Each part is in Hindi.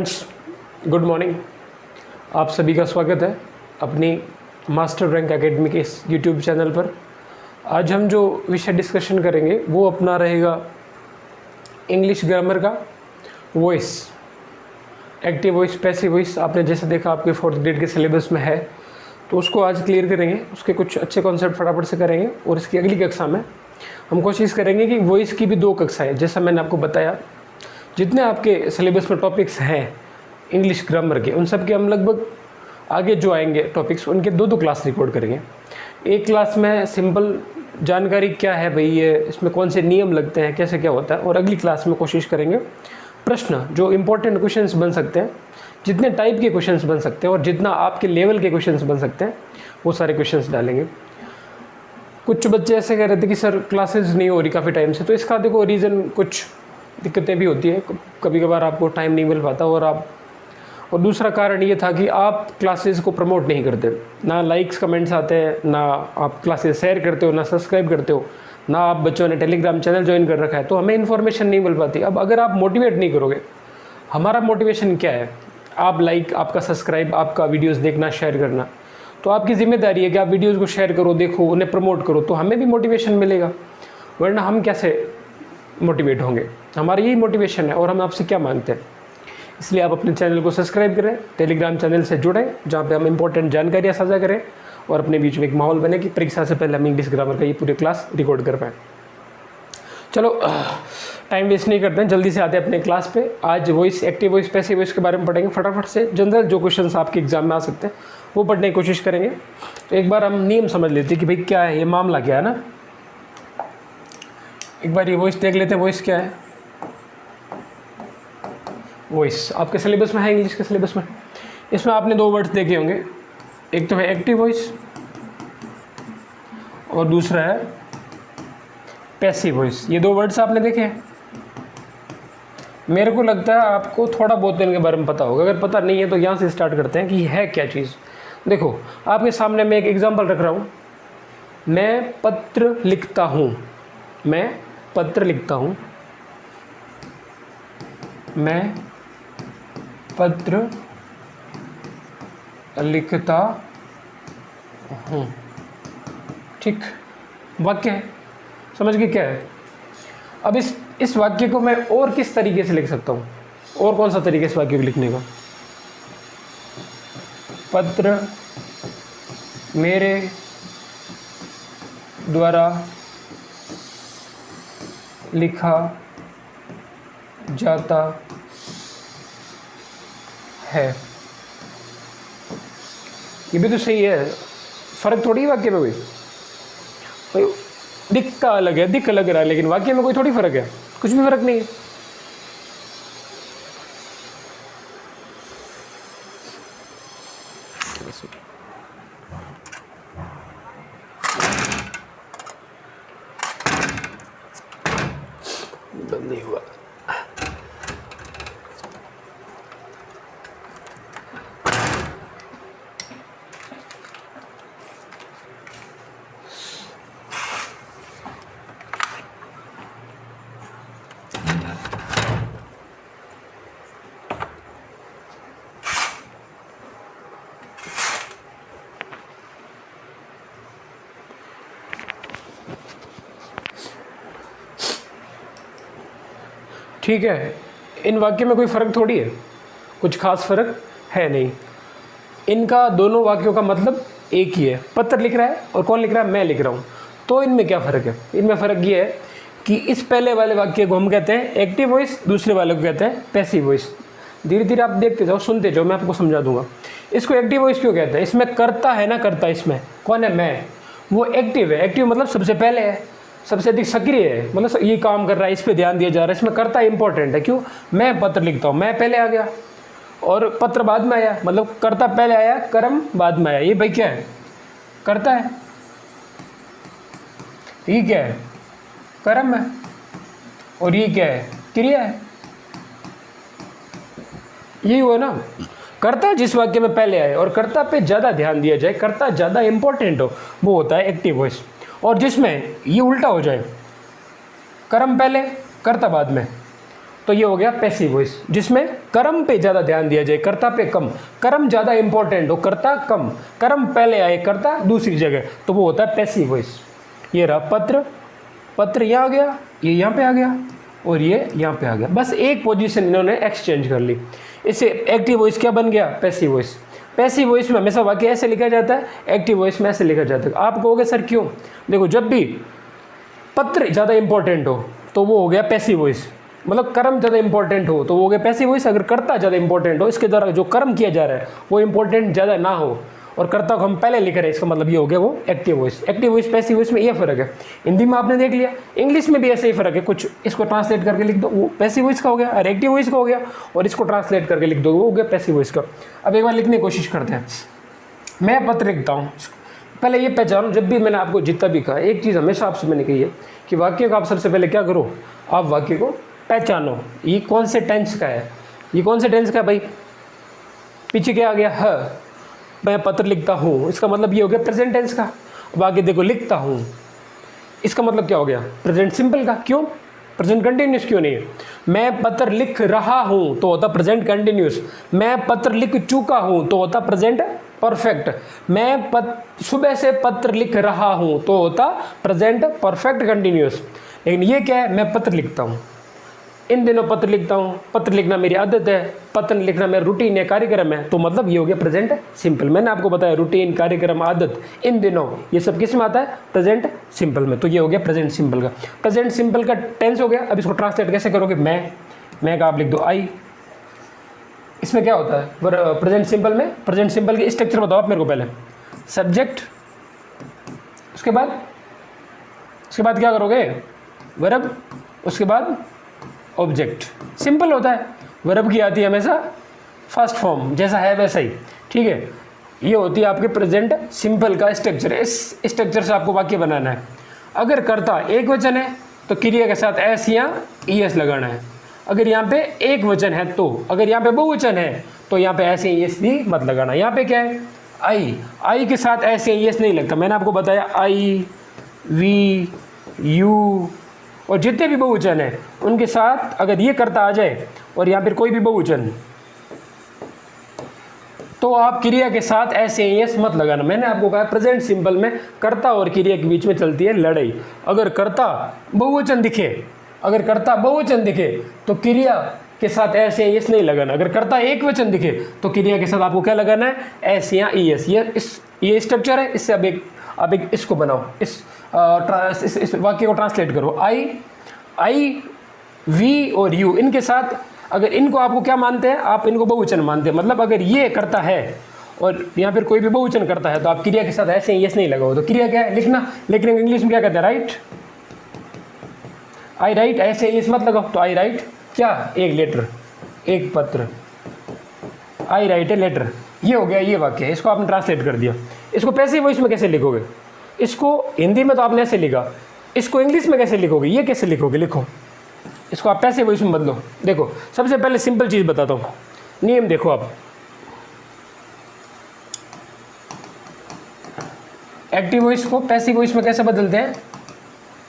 Good morning. आप सभी का स्वागत है अपनी मास्टर रैंक एकेडमी के इस यूट्यूब चैनल पर। आज हम जो विषय डिस्कशन करेंगे वो अपना रहेगा इंग्लिश ग्रामर का voice, active voice, passive voice. आपने जैसे देखा आपके 4th ग्रेड के सिलेबस में है, तो उसको आज क्लियर करेंगे। उसके कुछ अच्छे कॉन्सेप्ट फटाफट से करेंगे और इसकी अगली कक्षा में हम कोशिश करेंगे कि वॉइस की भी 2 कक्षाएँ, जैसा मैंने आपको बताया, जितने आपके सिलेबस में टॉपिक्स हैं इंग्लिश ग्रामर के, उन सब के हम लगभग आगे जो आएंगे टॉपिक्स, उनके 2 क्लास रिकॉर्ड करेंगे। एक क्लास में सिंपल जानकारी क्या है भाई, ये इसमें कौन से नियम लगते हैं, कैसे क्या होता है, और अगली क्लास में कोशिश करेंगे प्रश्न जो इम्पोर्टेंट क्वेश्चंस बन सकते हैं, जितने टाइप के क्वेश्चंस बन सकते हैं और जितना आपके लेवल के क्वेश्चंस बन सकते हैं, वो सारे क्वेश्चंस डालेंगे। कुछ बच्चे ऐसे कह रहे थे कि सर क्लासेस नहीं हो रही काफ़ी टाइम से, तो इसका देखो रीज़न, कुछ दिक्कतें भी होती है, कभी कभार आपको टाइम नहीं मिल पाता, और दूसरा कारण ये था कि आप क्लासेस को प्रमोट नहीं करते, ना लाइक्स कमेंट्स आते हैं, ना आप क्लासेस शेयर करते हो, ना सब्सक्राइब करते हो, ना आप बच्चों ने टेलीग्राम चैनल ज्वाइन कर रखा है, तो हमें इन्फॉर्मेशन नहीं मिल पाती। अब अगर आप मोटिवेट नहीं करोगे, हमारा मोटिवेशन क्या है? आप लाइक, आपका सब्सक्राइब, आपका वीडियोस देखना, शेयर करना, तो आपकी जिम्मेदारी है कि आप वीडियोस को शेयर करो, देखो, उन्हें प्रमोट करो, तो हमें भी मोटिवेशन मिलेगा, वरना हम कैसे मोटिवेट होंगे? हमारा यही मोटिवेशन है और हम आपसे क्या मांगते हैं। इसलिए आप अपने चैनल को सब्सक्राइब करें, टेलीग्राम चैनल से जुड़ें, जहाँ पे हम इंपॉर्टेंट जानकारियाँ साझा करें और अपने बीच में एक माहौल बने कि परीक्षा से पहले हम इंग्लिश ग्रामर का ये पूरी क्लास रिकॉर्ड कर पाएँ। चलो टाइम वेस्ट नहीं करते हैं, जल्दी से आते हैं अपने क्लास पे। आज voice, active voice, passive voice के बारे में पढ़ेंगे फटाफट से। जनरल जो क्वेश्चन आपके एग्जाम में आ सकते हैं वो पढ़ने की कोशिश करेंगे। तो एक बार हम नियम समझ लेते हैं कि भाई क्या है, ये मामला क्या है ना। एक बार ये वॉइस देख लेते हैं, वॉइस क्या है। वॉइस आपके सिलेबस में है, इंग्लिश के सिलेबस में। इसमें आपने 2 वर्ड्स देखे होंगे, एक तो है एक्टिव वॉइस और दूसरा है पैसिव वॉइस। ये 2 वर्ड्स आपने देखे हैं। मेरे को लगता है आपको थोड़ा बहुत इनके बारे में पता होगा, अगर पता नहीं है तो यहाँ से स्टार्ट करते हैं कि है क्या चीज़। देखो आपके सामने मैं एक एग्जांपल रख रहा हूँ। मैं पत्र लिखता हूँ, मैं पत्र लिखता हूँ, मैं पत्र लिखता हूँ। ठीक, वाक्य है, समझ गए क्या है। अब इस वाक्य को मैं और किस तरीके से लिख सकता हूँ, और कौन सा तरीके इस वाक्य को लिखने का? पत्र मेरे द्वारा लिखा जाता है। ये भी तो सही है, फर्क थोड़ी वाक्य में कोई दिखता अलग है, दिख अलग रहा है, लेकिन वाक्य में कोई थोड़ी फर्क है, कुछ भी फर्क नहीं है। बंद नहीं हुआ। ठीक है, इन वाक्य में कोई फ़र्क थोड़ी है, कुछ खास फ़र्क है नहीं। इनका दोनों वाक्यों का मतलब एक ही है। पत्र लिख रहा है और कौन लिख रहा है? मैं लिख रहा हूँ। तो इनमें क्या फ़र्क है? इनमें फ़र्क ये है कि इस पहले वाले वाक्य को हम कहते हैं एक्टिव वॉइस, दूसरे वाले को कहते हैं पैसिव वॉइस। धीरे धीरे आप देखते जाओ, सुनते जाओ, मैं आपको समझा दूंगा। इसको एक्टिव वॉइस क्यों कहते हैं? इसमें करता है ना, करता, इसमें कौन है? मैं। वो एक्टिव है, एक्टिव मतलब सबसे पहले है, सबसे अधिक सक्रिय है, मतलब ये काम कर रहा है, इस पे ध्यान दिया जा रहा है। इसमें करता इंपॉर्टेंट है। क्यों? मैं पत्र लिखता हूँ, मैं पहले आ गया और पत्र बाद में आया, मतलब करता पहले आया, कर्म बाद में आया। ये भाई क्या है? करता है। ये क्या है? कर्म है। और ये क्या है? क्रिया है। यही हुआ ना। कर्ता जिस वाक्य में पहले आए और कर्ता पे ज़्यादा ध्यान दिया जाए, कर्ता ज़्यादा इंपॉर्टेंट हो, वो होता है एक्टिव वॉइस। और जिसमें ये उल्टा हो जाए, कर्म पहले, कर्ता बाद में, तो ये हो गया पैसिव वॉइस, जिसमें कर्म पे ज़्यादा ध्यान दिया जाए, कर्ता पे कम, कर्म ज़्यादा इंपॉर्टेंट हो, कर्ता कम, कर्म पहले आए, कर्ता दूसरी जगह, तो वो होता है पैसिव वॉइस। ये रहा पत्र, पत्र यहाँ आ गया, ये यहाँ पे आ गया और ये यहाँ पे आ गया, बस एक पोजीशन इन्होंने एक्सचेंज कर ली। इससे एक्टिव वॉइस क्या बन गया? Passive voice. पैसिव वॉइस में हमेशा वाक्य ऐसे लिखा जाता है, एक्टिव वॉइस में ऐसे लिखा जाता है। आप कहोगे सर क्यों? देखो, जब भी पत्र ज़्यादा इंपॉर्टेंट हो तो वो हो गया पैसिव वॉइस, मतलब कर्म ज़्यादा इंपॉर्टेंट हो तो वो हो गया पैसिव वॉइस। अगर कर्ता ज़्यादा इंपॉर्टेंट हो, इसके द्वारा जो कर्म किया जा रहा है वो इंपॉर्टेंट ज़्यादा ना हो और कर्ता को हम पहले लिख रहे हैं, इसका मतलब ये हो गया वो active voice. Active voice passive voice में ये फ़र्क है। हिंदी में आपने देख लिया, इंग्लिश में भी ऐसे ही फ़र्क है। कुछ इसको ट्रांसलेट करके लिख दो, वो पैसिव वॉइस का हो गया, और एक्टिव वॉइस का हो गया, और इसको ट्रांसलेट करके लिख दो, वो हो गया पैसिव वॉइस का। अब एक बार लिखने की कोशिश करते हैं। मैं पत्र लिखता हूँ, पहले ये पहचानो, जब भी मैंने आपको जितना भी कहा, एक चीज़ हमेशा आपसे मैंने कही है कि वाक्य को आप सबसे पहले क्या करो, आप वाक्य को पहचानो, ये कौन से टेंस का है, ये कौन से टेंस का है भाई। पीछे क्या आ गया? है, मैं पत्र लिखता हूँ, इसका मतलब ये हो गया प्रेजेंट टेंस का। अब आगे देखो, लिखता हूँ, इसका मतलब क्या हो गया? प्रेजेंट सिंपल का। क्यों? प्रेजेंट कंटिन्यूस क्यों नहीं है? मैं पत्र लिख रहा हूँ तो होता प्रेजेंट कंटिन्यूस। मैं पत्र लिख चुका हूँ तो होता प्रेजेंट परफेक्ट। मैं सुबह से पत्र लिख रहा हूँ तो होता प्रेजेंट परफेक्ट कंटिन्यूस। लेकिन ये क्या है? मैं पत्र लिखता हूँ, इन दिनों पत्र लिखता हूँ, पत्र लिखना मेरी आदत है, पत्र लिखना मेरा रूटीन है, कार्यक्रम है, तो मतलब ये हो गया प्रेजेंट सिंपल। मैंने आपको बताया रूटीन, कार्यक्रम, आदत, इन दिनों, ये सब किस में आता है? प्रेजेंट सिंपल में। तो ये हो गया प्रेजेंट सिंपल का। प्रेजेंट सिंपल का टेंस हो गया। अब इसको ट्रांसलेट कैसे करोगे? मैं का आप लिख दो आई। इसमें क्या होता है प्रेजेंट सिंपल में? प्रेजेंट सिंपल के स्ट्रक्चर बताओ आप मेरे को पहले। सब्जेक्ट, उसके बाद क्या करोगे? वर्ब, उसके बाद ऑब्जेक्ट। सिंपल होता है। वर्ब की आती है हमेशा फर्स्ट फॉर्म, जैसा है वैसा ही, ठीक है। ये होती है आपके प्रेजेंट सिंपल का स्ट्रक्चर। इस स्ट्रक्चर से आपको वाक्य बनाना है। अगर कर्ता एक वचन है तो क्रिया के साथ एस या ईएस लगाना है। अगर यहाँ पे एक वचन है तो, अगर यहाँ पे बहुवचन है तो यहाँ पे एस या ईएस भी मत लगाना। यहाँ पे क्या है? आई के साथ एस या ईएस नहीं लगता। मैंने आपको बताया आई, वी, यू और जितने भी बहुवचन है उनके साथ अगर ये कर्ता आ जाए और यहाँ पर कोई भी बहुवचन, तो आप क्रिया के साथ ऐसे एस मत लगाना। मैंने आपको कहा प्रेजेंट सिंपल में कर्ता और क्रिया के बीच में चलती है लड़ाई। अगर कर्ता बहुवचन दिखे तो क्रिया के साथ ऐसे एस नहीं लगाना। अगर कर्ता एक वचन दिखे तो क्रिया के साथ आपको क्या लगाना है? एस या ईएस। ये स्ट्रक्चर है। इससे अब एक इसको बनाओ, इस वाक्य को ट्रांसलेट करो। आई, वी और यू, इनके साथ अगर इनको आपको क्या मानते हैं? आप इनको बहुवचन मानते हैं। मतलब अगर ये करता है और यहाँ पर कोई भी बहुवचन करता है तो आप क्रिया के साथ ऐसे यस नहीं लगाओ। तो क्रिया क्या है? लिखना। लेकिन इंग्लिश में क्या कहते हैं? राइट। आई राइट, ऐसे यस मत लगाओ। तो आई राइट क्या? एक लेटर, एक पत्र। आई राइट ए लेटर। ये हो गया, ये वाक्य है। इसको आपने ट्रांसलेट कर दिया। इसको पैसिव वॉइस में कैसे लिखोगे? इसको हिंदी में तो आपने ऐसे लिखा, इसको इंग्लिश में कैसे लिखोगे? ये कैसे लिखोगे? लिखो, इसको आप पैसिव वॉइस में बदलो। देखो, सबसे पहले सिंपल चीज़ बताता हूँ, नियम देखो आप। एक्टिव वॉइस को पैसिव वॉइस में कैसे बदलते हैं?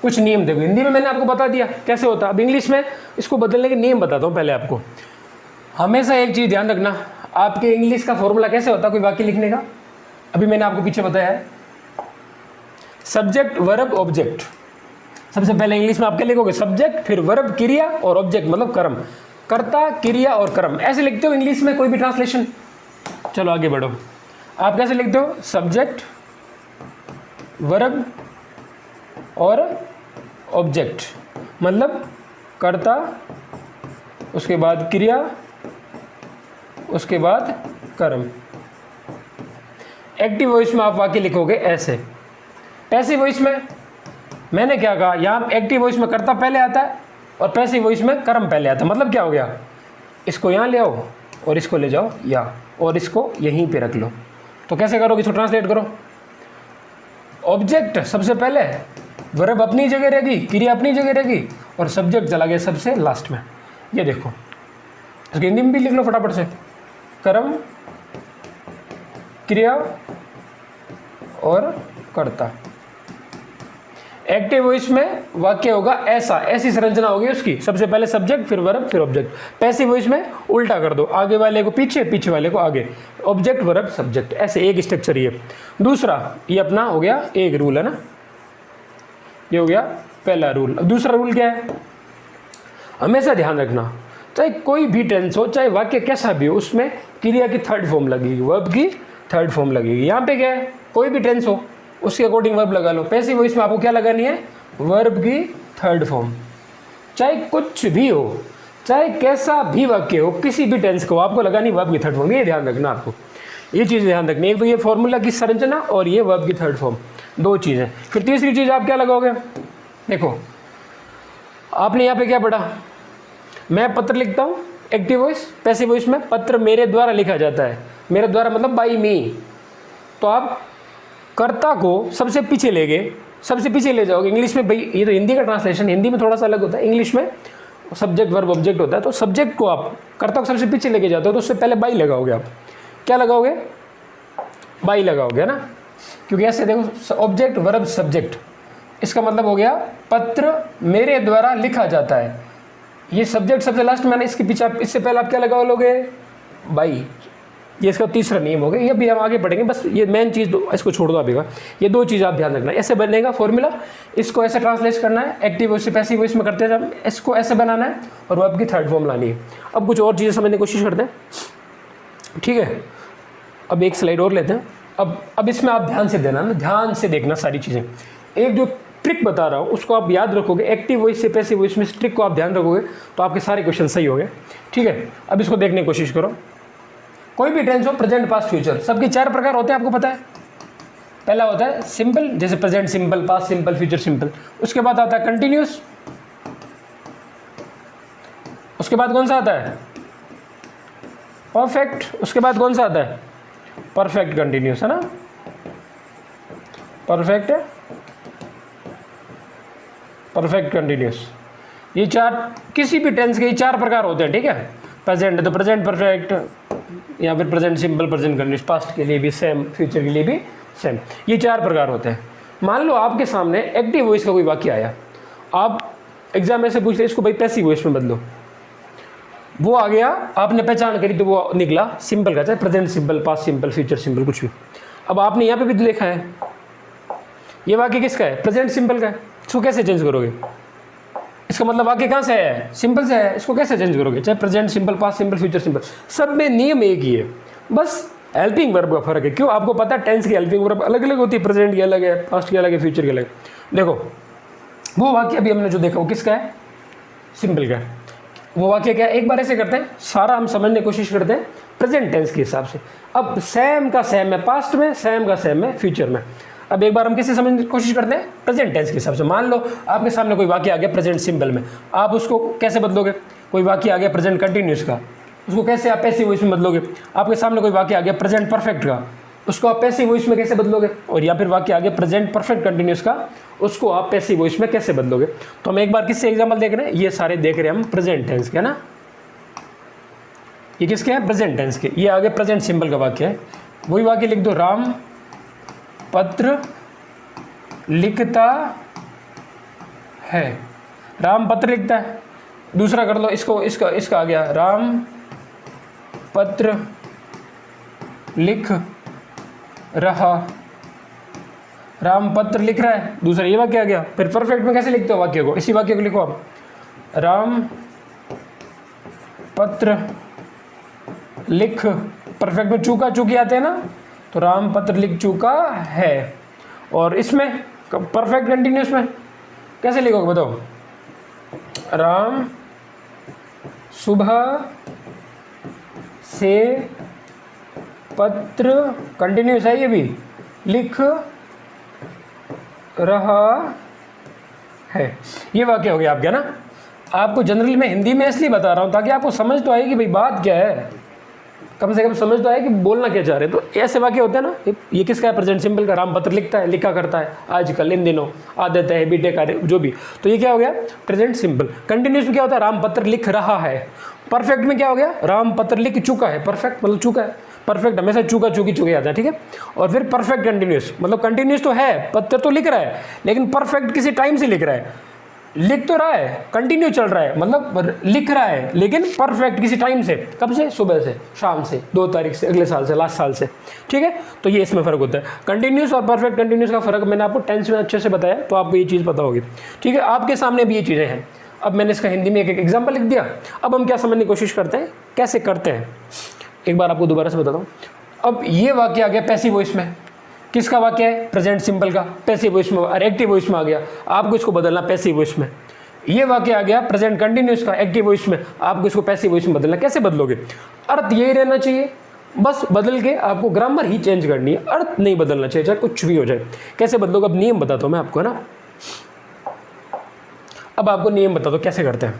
कुछ नियम देखो। हिंदी में मैंने आपको बता दिया कैसे होता है। अब इंग्लिश में इसको बदलने के नियम बताता हूँ पहले आपको। हमेशा एक चीज़ ध्यान रखना, आपके इंग्लिश का फॉर्मूला कैसे होता है कोई वाक्य लिखने का? अभी मैंने आपको पीछे बताया है, सब्जेक्ट, वर्ब, ऑब्जेक्ट। सबसे पहले इंग्लिश में आप क्या लिखोगे? सब्जेक्ट, फिर वर्ब, क्रिया और ऑब्जेक्ट मतलब कर्म। कर्ता, क्रिया और कर्म, ऐसे लिखते हो इंग्लिश में कोई भी ट्रांसलेशन। चलो आगे बढ़ो। आप कैसे लिखते हो? सब्जेक्ट, वर्ब और ऑब्जेक्ट मतलब कर्ता, उसके बाद क्रिया, उसके बाद कर्म। एक्टिव वॉइस में आप वाक्य लिखोगे ऐसे। पैसिव वॉइस में मैंने क्या कहा? यहाँ एक्टिव वॉइस में कर्ता पहले आता है और पैसिव वॉइस में कर्म पहले आता है। मतलब क्या हो गया? इसको यहाँ ले आओ और इसको ले जाओ यहाँ, और इसको यहीं पे रख लो। तो कैसे करोगे? इसको ट्रांसलेट करो। ऑब्जेक्ट सबसे पहले, वर्ब अपनी जगह रहेगी, क्रिया अपनी जगह रहेगी और सब्जेक्ट चला गया सबसे लास्ट में। ये देखो, इसको हिंदी में भी लिख लो फटाफट से। कर्म, क्रिया और कर्ता। एक्टिव वॉइस में वाक्य होगा ऐसा, ऐसी संरचना होगी उसकी, सबसे पहले सब्जेक्ट फिर वर्ब फिर ऑब्जेक्ट। पैसिव वॉइस में उल्टा कर दो, आगे वाले को पीछे, पीछे वाले को आगे, ऑब्जेक्ट वर्ब सब्जेक्ट, ऐसे एक स्ट्रक्चर ये। दूसरा ये अपना हो गया एक रूल है ना, ये हो गया पहला रूल। अब दूसरा रूल क्या है, हमेशा ध्यान रखना चाहे कोई भी टेंस हो, चाहे वाक्य कैसा भी हो, उसमें क्रिया की थर्ड फॉर्म लगेगी, वर्ब की थर्ड फॉर्म लगेगी। यहाँ पे क्या है, कोई भी टेंस हो उसके अकॉर्डिंग वर्ब लगा लो। पैसिव वॉइस में आपको क्या लगानी है, वर्ब की थर्ड फॉर्म। चाहे कुछ भी हो, चाहे कैसा भी वाक्य हो, किसी भी टेंस को आपको लगानी वर्ब की थर्ड फॉर्म। ये ध्यान रखना, आपको ये चीज़ ध्यान रखनी है। एक तो ये फॉर्मूला की संरचना और ये वर्ब की थर्ड फॉर्म, दो चीज़ें। फिर तीसरी चीज़ आप क्या लगाओगे, देखो आपने यहाँ पे क्या पढ़ा, मैं पत्र लिखता हूँ एक्टिव वॉइस, पैसिव वॉइस में पत्र मेरे द्वारा लिखा जाता है, मेरे द्वारा मतलब बाई मी। तो आप कर्ता को सबसे पीछे ले गए, सबसे पीछे ले जाओगे। इंग्लिश में भाई ये तो हिंदी का ट्रांसलेशन, हिंदी में थोड़ा सा अलग होता है, इंग्लिश में सब्जेक्ट वर्ब ऑब्जेक्ट होता है। तो सब्जेक्ट को आप कर्ता को सबसे पीछे लेके जाते हो, तो उससे पहले बाई लगाओगे। आप क्या लगाओगे, बाई लगाओगे ना, क्योंकि ऐसे देखो ऑब्जेक्ट वर्ब सब्जेक्ट, इसका मतलब हो गया पत्र मेरे द्वारा लिखा जाता है। ये सब्जेक्ट सबसे लास्ट में, इसके पीछे इससे पहले आप क्या लगा लोगे, बाई। ये इसका तीसरा नियम हो गया, ये भी हम आगे पढ़ेंगे, बस ये मेन चीज़ इसको छोड़ दो अभी का। ये दो चीज़ आप ध्यान रखना, ऐसे बनेगा फॉर्मूला, इसको ऐसे ट्रांसलेट करना है, एक्टिव वॉइस से पैसिव वॉइस में करते हैं जब, इसको ऐसे बनाना है और वर्ब की थर्ड फॉर्म लानी है। अब कुछ और चीज़ें समझने की कोशिश करते हैं, ठीक है। अब एक स्लाइड और लेते हैं। अब इसमें आप ध्यान से देना ना, ध्यान से देखना सारी चीज़ें। एक जो ट्रिक बता रहा हूँ उसको आप याद रखोगे, एक्टिव वॉइस से पैसिव वॉइस में, इस ट्रिक को आप ध्यान रखोगे तो आपके सारे क्वेश्चन सही हो गए, ठीक है। अब इसको देखने की कोशिश करो। कोई भी टेंस हो, प्रेजेंट पास्ट फ्यूचर, सबके चार प्रकार होते हैं, आपको पता है। पहला होता है सिंपल, जैसे present simple, past simple, future simple. उसके बाद आता है कंटिन्यूस, उसके बाद कौन सा आता है, परफेक्ट, उसके बाद कौन सा आता है, परफेक्ट कंटिन्यूस, है ना, परफेक्ट कंटिन्यूस। ये चार, किसी भी टेंस के ये चार प्रकार होते हैं, ठीक है। प्रेजेंट है तो प्रेजेंट परफेक्ट, या फिर present simple, present continuous, past के लिए भी सेम, फ्यूचर के लिए भी सेम, ये चार प्रकार होते हैं। मान लो आपके सामने एक्टिव वॉइस का कोई वाक्य आया, आप एग्जाम में से पूछते इसको भाई पैसिव वॉइस में बदलो, वो आ गया, आपने पहचान करी तो वो निकला सिंपल का, चाहे present simple, past simple, future simple, कुछ भी। अब आपने यहाँ पे भी लिखा है, ये वाक्य किसका है, प्रेजेंट सिंपल का है, इसको कैसे चेंज करोगे, इसका मतलब वाक्य कहाँ से है, सिंपल से है, इसको कैसे चेंज करोगे, चाहे present simple, past simple, future simple, सब में नियम एक ही है, बस हेल्पिंग वर्ब का फर्क है। क्यों, आपको पता है टेंस की हेल्पिंग वर्ब अलग अलग होती है, प्रेजेंट की अलग है, पास्ट की अलग है, फ्यूचर की अलग है। देखो वो वाक्य अभी हमने जो देखा वो किसका है, सिंपल का है। वो वाक्य क्या है, एक बार ऐसे करते हैं, सारा हम समझने की कोशिश करते हैं प्रेजेंट टेंस के हिसाब से। अब सेम का सेम है पास्ट में, सेम का सेम है फ्यूचर में। अब एक बार हम किसे समझने की कोशिश करते हैं, प्रेजेंट टेंस के हिसाब से। मान लो आपके सामने कोई वाक्य आ गया प्रेजेंट सिंपल में, आप उसको कैसे बदलोगे, कोई वाक्य आ गया प्रेजेंट कंटिन्यूस का, उसको कैसे आप पैसिव वॉइस में बदलोगे। आपके सामने कोई वाक्य आ गया प्रेजेंट परफेक्ट का, उसको आप पैसिव वॉइस में कैसे बदलोगे। और या फिर वाक्य आ गया प्रेजेंट परफेक्ट कंटिन्यूस का, उसको आप पैसिव वॉइस में कैसे बदलोगे। तो हम एक बार किससे एग्जाम्पल देख रहे हैं, ये सारे देख रहे हैं हम प्रेजेंट टेंस के, है ना। ये किसके हैं, प्रेजेंट टेंस के। ये आगे प्रेजेंट सिंपल का वाक्य है, वही वाक्य लिख दो, राम पत्र लिखता है, राम पत्र लिखता है। दूसरा कर लो इसको, इसका आ गया, राम पत्र लिख रहा, राम पत्र लिख रहा है। दूसरा ये वाक्य आ गया। फिर परफेक्ट में कैसे लिखते हो वाक्य को, इसी वाक्य को लिखो आप, राम पत्र लिख, परफेक्ट में चूका चूकी आते हैं ना, तो राम पत्र लिख चुका है। और इसमें परफेक्ट कंटिन्यूस में कैसे लिखोगे बताओ, राम सुबह से पत्र कंटिन्यूस है, ये भी लिख रहा है। ये वाक्य हो गया आपका ना। आपको जनरली मैं हिंदी में इसलिए बता रहा हूँ ताकि आपको समझ तो आए कि भाई बात क्या है, कम से कम समझ तो आए कि बोलना क्या चाह रहे हैं। तो ऐसे वाक्य होते हैं ना, ये किसका है, प्रेजेंट सिंपल का, राम पत्र लिखता है, लिखा करता है, आजकल, इन दिनों, आदत है, बीटे कार्य, जो भी। तो ये क्या हो गया, प्रेजेंट सिंपल। कंटिन्यूस में क्या होता है, राम पत्र लिख रहा है। परफेक्ट में क्या हो गया, राम पत्र लिख चुका है, परफेक्ट मतलब चुका है। परफेक्ट हमेशा चूका चूकी चूके आता है, ठीक है। और फिर परफेक्ट कंटिन्यूस, मतलब कंटिन्यूस तो है, पत्र तो लिख रहा है, लेकिन परफेक्ट किसी टाइम से लिख रहा है, लिख तो रहा है, कंटिन्यू चल रहा है, मतलब लिख रहा है, लेकिन परफेक्ट किसी टाइम से, कब से, सुबह से, शाम से, 2 तारीख से, अगले साल से, लास्ट साल से, ठीक है। तो ये इसमें फ़र्क होता है। कंटिन्यूस और परफेक्ट कंटिन्यूस का फ़र्क मैंने आपको टेंस में अच्छे से बताया, तो आपको ये चीज़ पता होगी, ठीक है। आपके सामने भी ये चीज़ें हैं। अब मैंने इसका हिंदी में एक एग्जाम्पल लिख दिया। अब हम क्या समझने की कोशिश करते हैं, कैसे करते हैं, एक बार आपको दोबारा से बताता हूँ। अब ये वाक्य आ गया पैसिव वॉइस में, किसका वाक्य है, प्रेजेंट सिंपल का, पैसिव वॉइस में और एक्टिव वॉइस में आ गया, आपको इसको बदलना पैसिव वॉइस में। ये वाक्य आ गया प्रेजेंट कंटिन्यूस का, एक्टिव वॉइस में, आपको इसको पैसिव वॉइस में बदलना। कैसे बदलोगे, अर्थ यही रहना चाहिए, बस बदल के आपको ग्रामर ही चेंज करनी है, अर्थ नहीं बदलना चाहिए, चाहे कुछ भी हो जाए। कैसे बदलोगे, अब नियम बताता हूँ मैं आपको, है ना। अब आपको नियम बता दो कैसे करते हैं।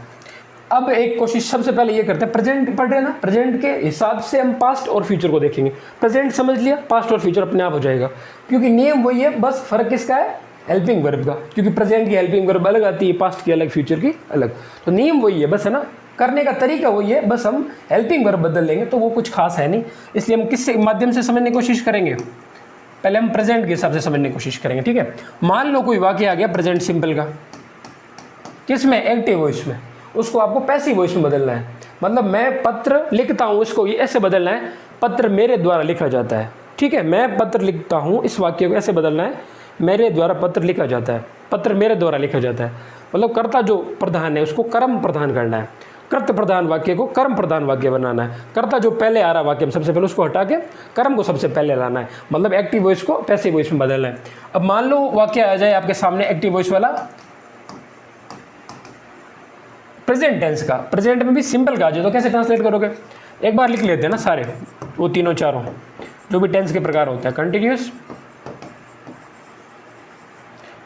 अब एक कोशिश सबसे पहले ये करते हैं, प्रेजेंट पढ़ रहे हैं ना, प्रेजेंट के हिसाब से हम पास्ट और फ्यूचर को देखेंगे। प्रेजेंट समझ लिया, पास्ट और फ्यूचर अपने आप हो जाएगा, क्योंकि नियम वही है, बस फर्क किसका है, हेल्पिंग वर्ब का, क्योंकि प्रेजेंट की हेल्पिंग वर्ब अलग आती है, पास्ट की अलग, फ्यूचर की अलग। तो नियम वही है बस, है ना, करने का तरीका वही है, बस हम हेल्पिंग वर्ब बदल लेंगे, तो वो कुछ खास है नहीं। इसलिए हम किस माध्यम से समझने की कोशिश करेंगे, पहले हम प्रेजेंट के हिसाब से समझने की कोशिश करेंगे, ठीक है। मान लो कोई वाक्य आ गया प्रेजेंट सिंपल का, किसमें, एक्टिव वॉइस में, उसको आपको पैसिव वॉइस में बदलना है। मतलब मैं पत्र लिखता हूँ, इसको ये ऐसे बदलना है, पत्र मेरे द्वारा लिखा जाता है, ठीक है। मैं पत्र लिखता हूँ, इस वाक्य को ऐसे बदलना है, मेरे द्वारा पत्र लिखा जाता है, पत्र मेरे द्वारा लिखा जाता है। मतलब कर्ता जो प्रधान है उसको कर्म प्रधान करना है, कर्त प्रधान वाक्य को कर्म प्रधान वाक्य बनाना है। कर्ता जो पहले आ रहा वाक्य में सबसे पहले उसको हटा के कर्म को सबसे पहले लाना है, मतलब एक्टिव वॉइस को पैसिव वॉइस में बदलना है। अब मान लो वाक्य आ जाए आपके सामने एक्टिव वॉइस वाला, प्रेजेंट टेंस का, प्रेजेंट में भी सिंपल का आ जाए, तो कैसे ट्रांसलेट करोगे, एक बार लिख लेते हैं ना सारे, वो तीनों चारों जो भी टेंस के प्रकार होते हैं, कंटिन्यूस,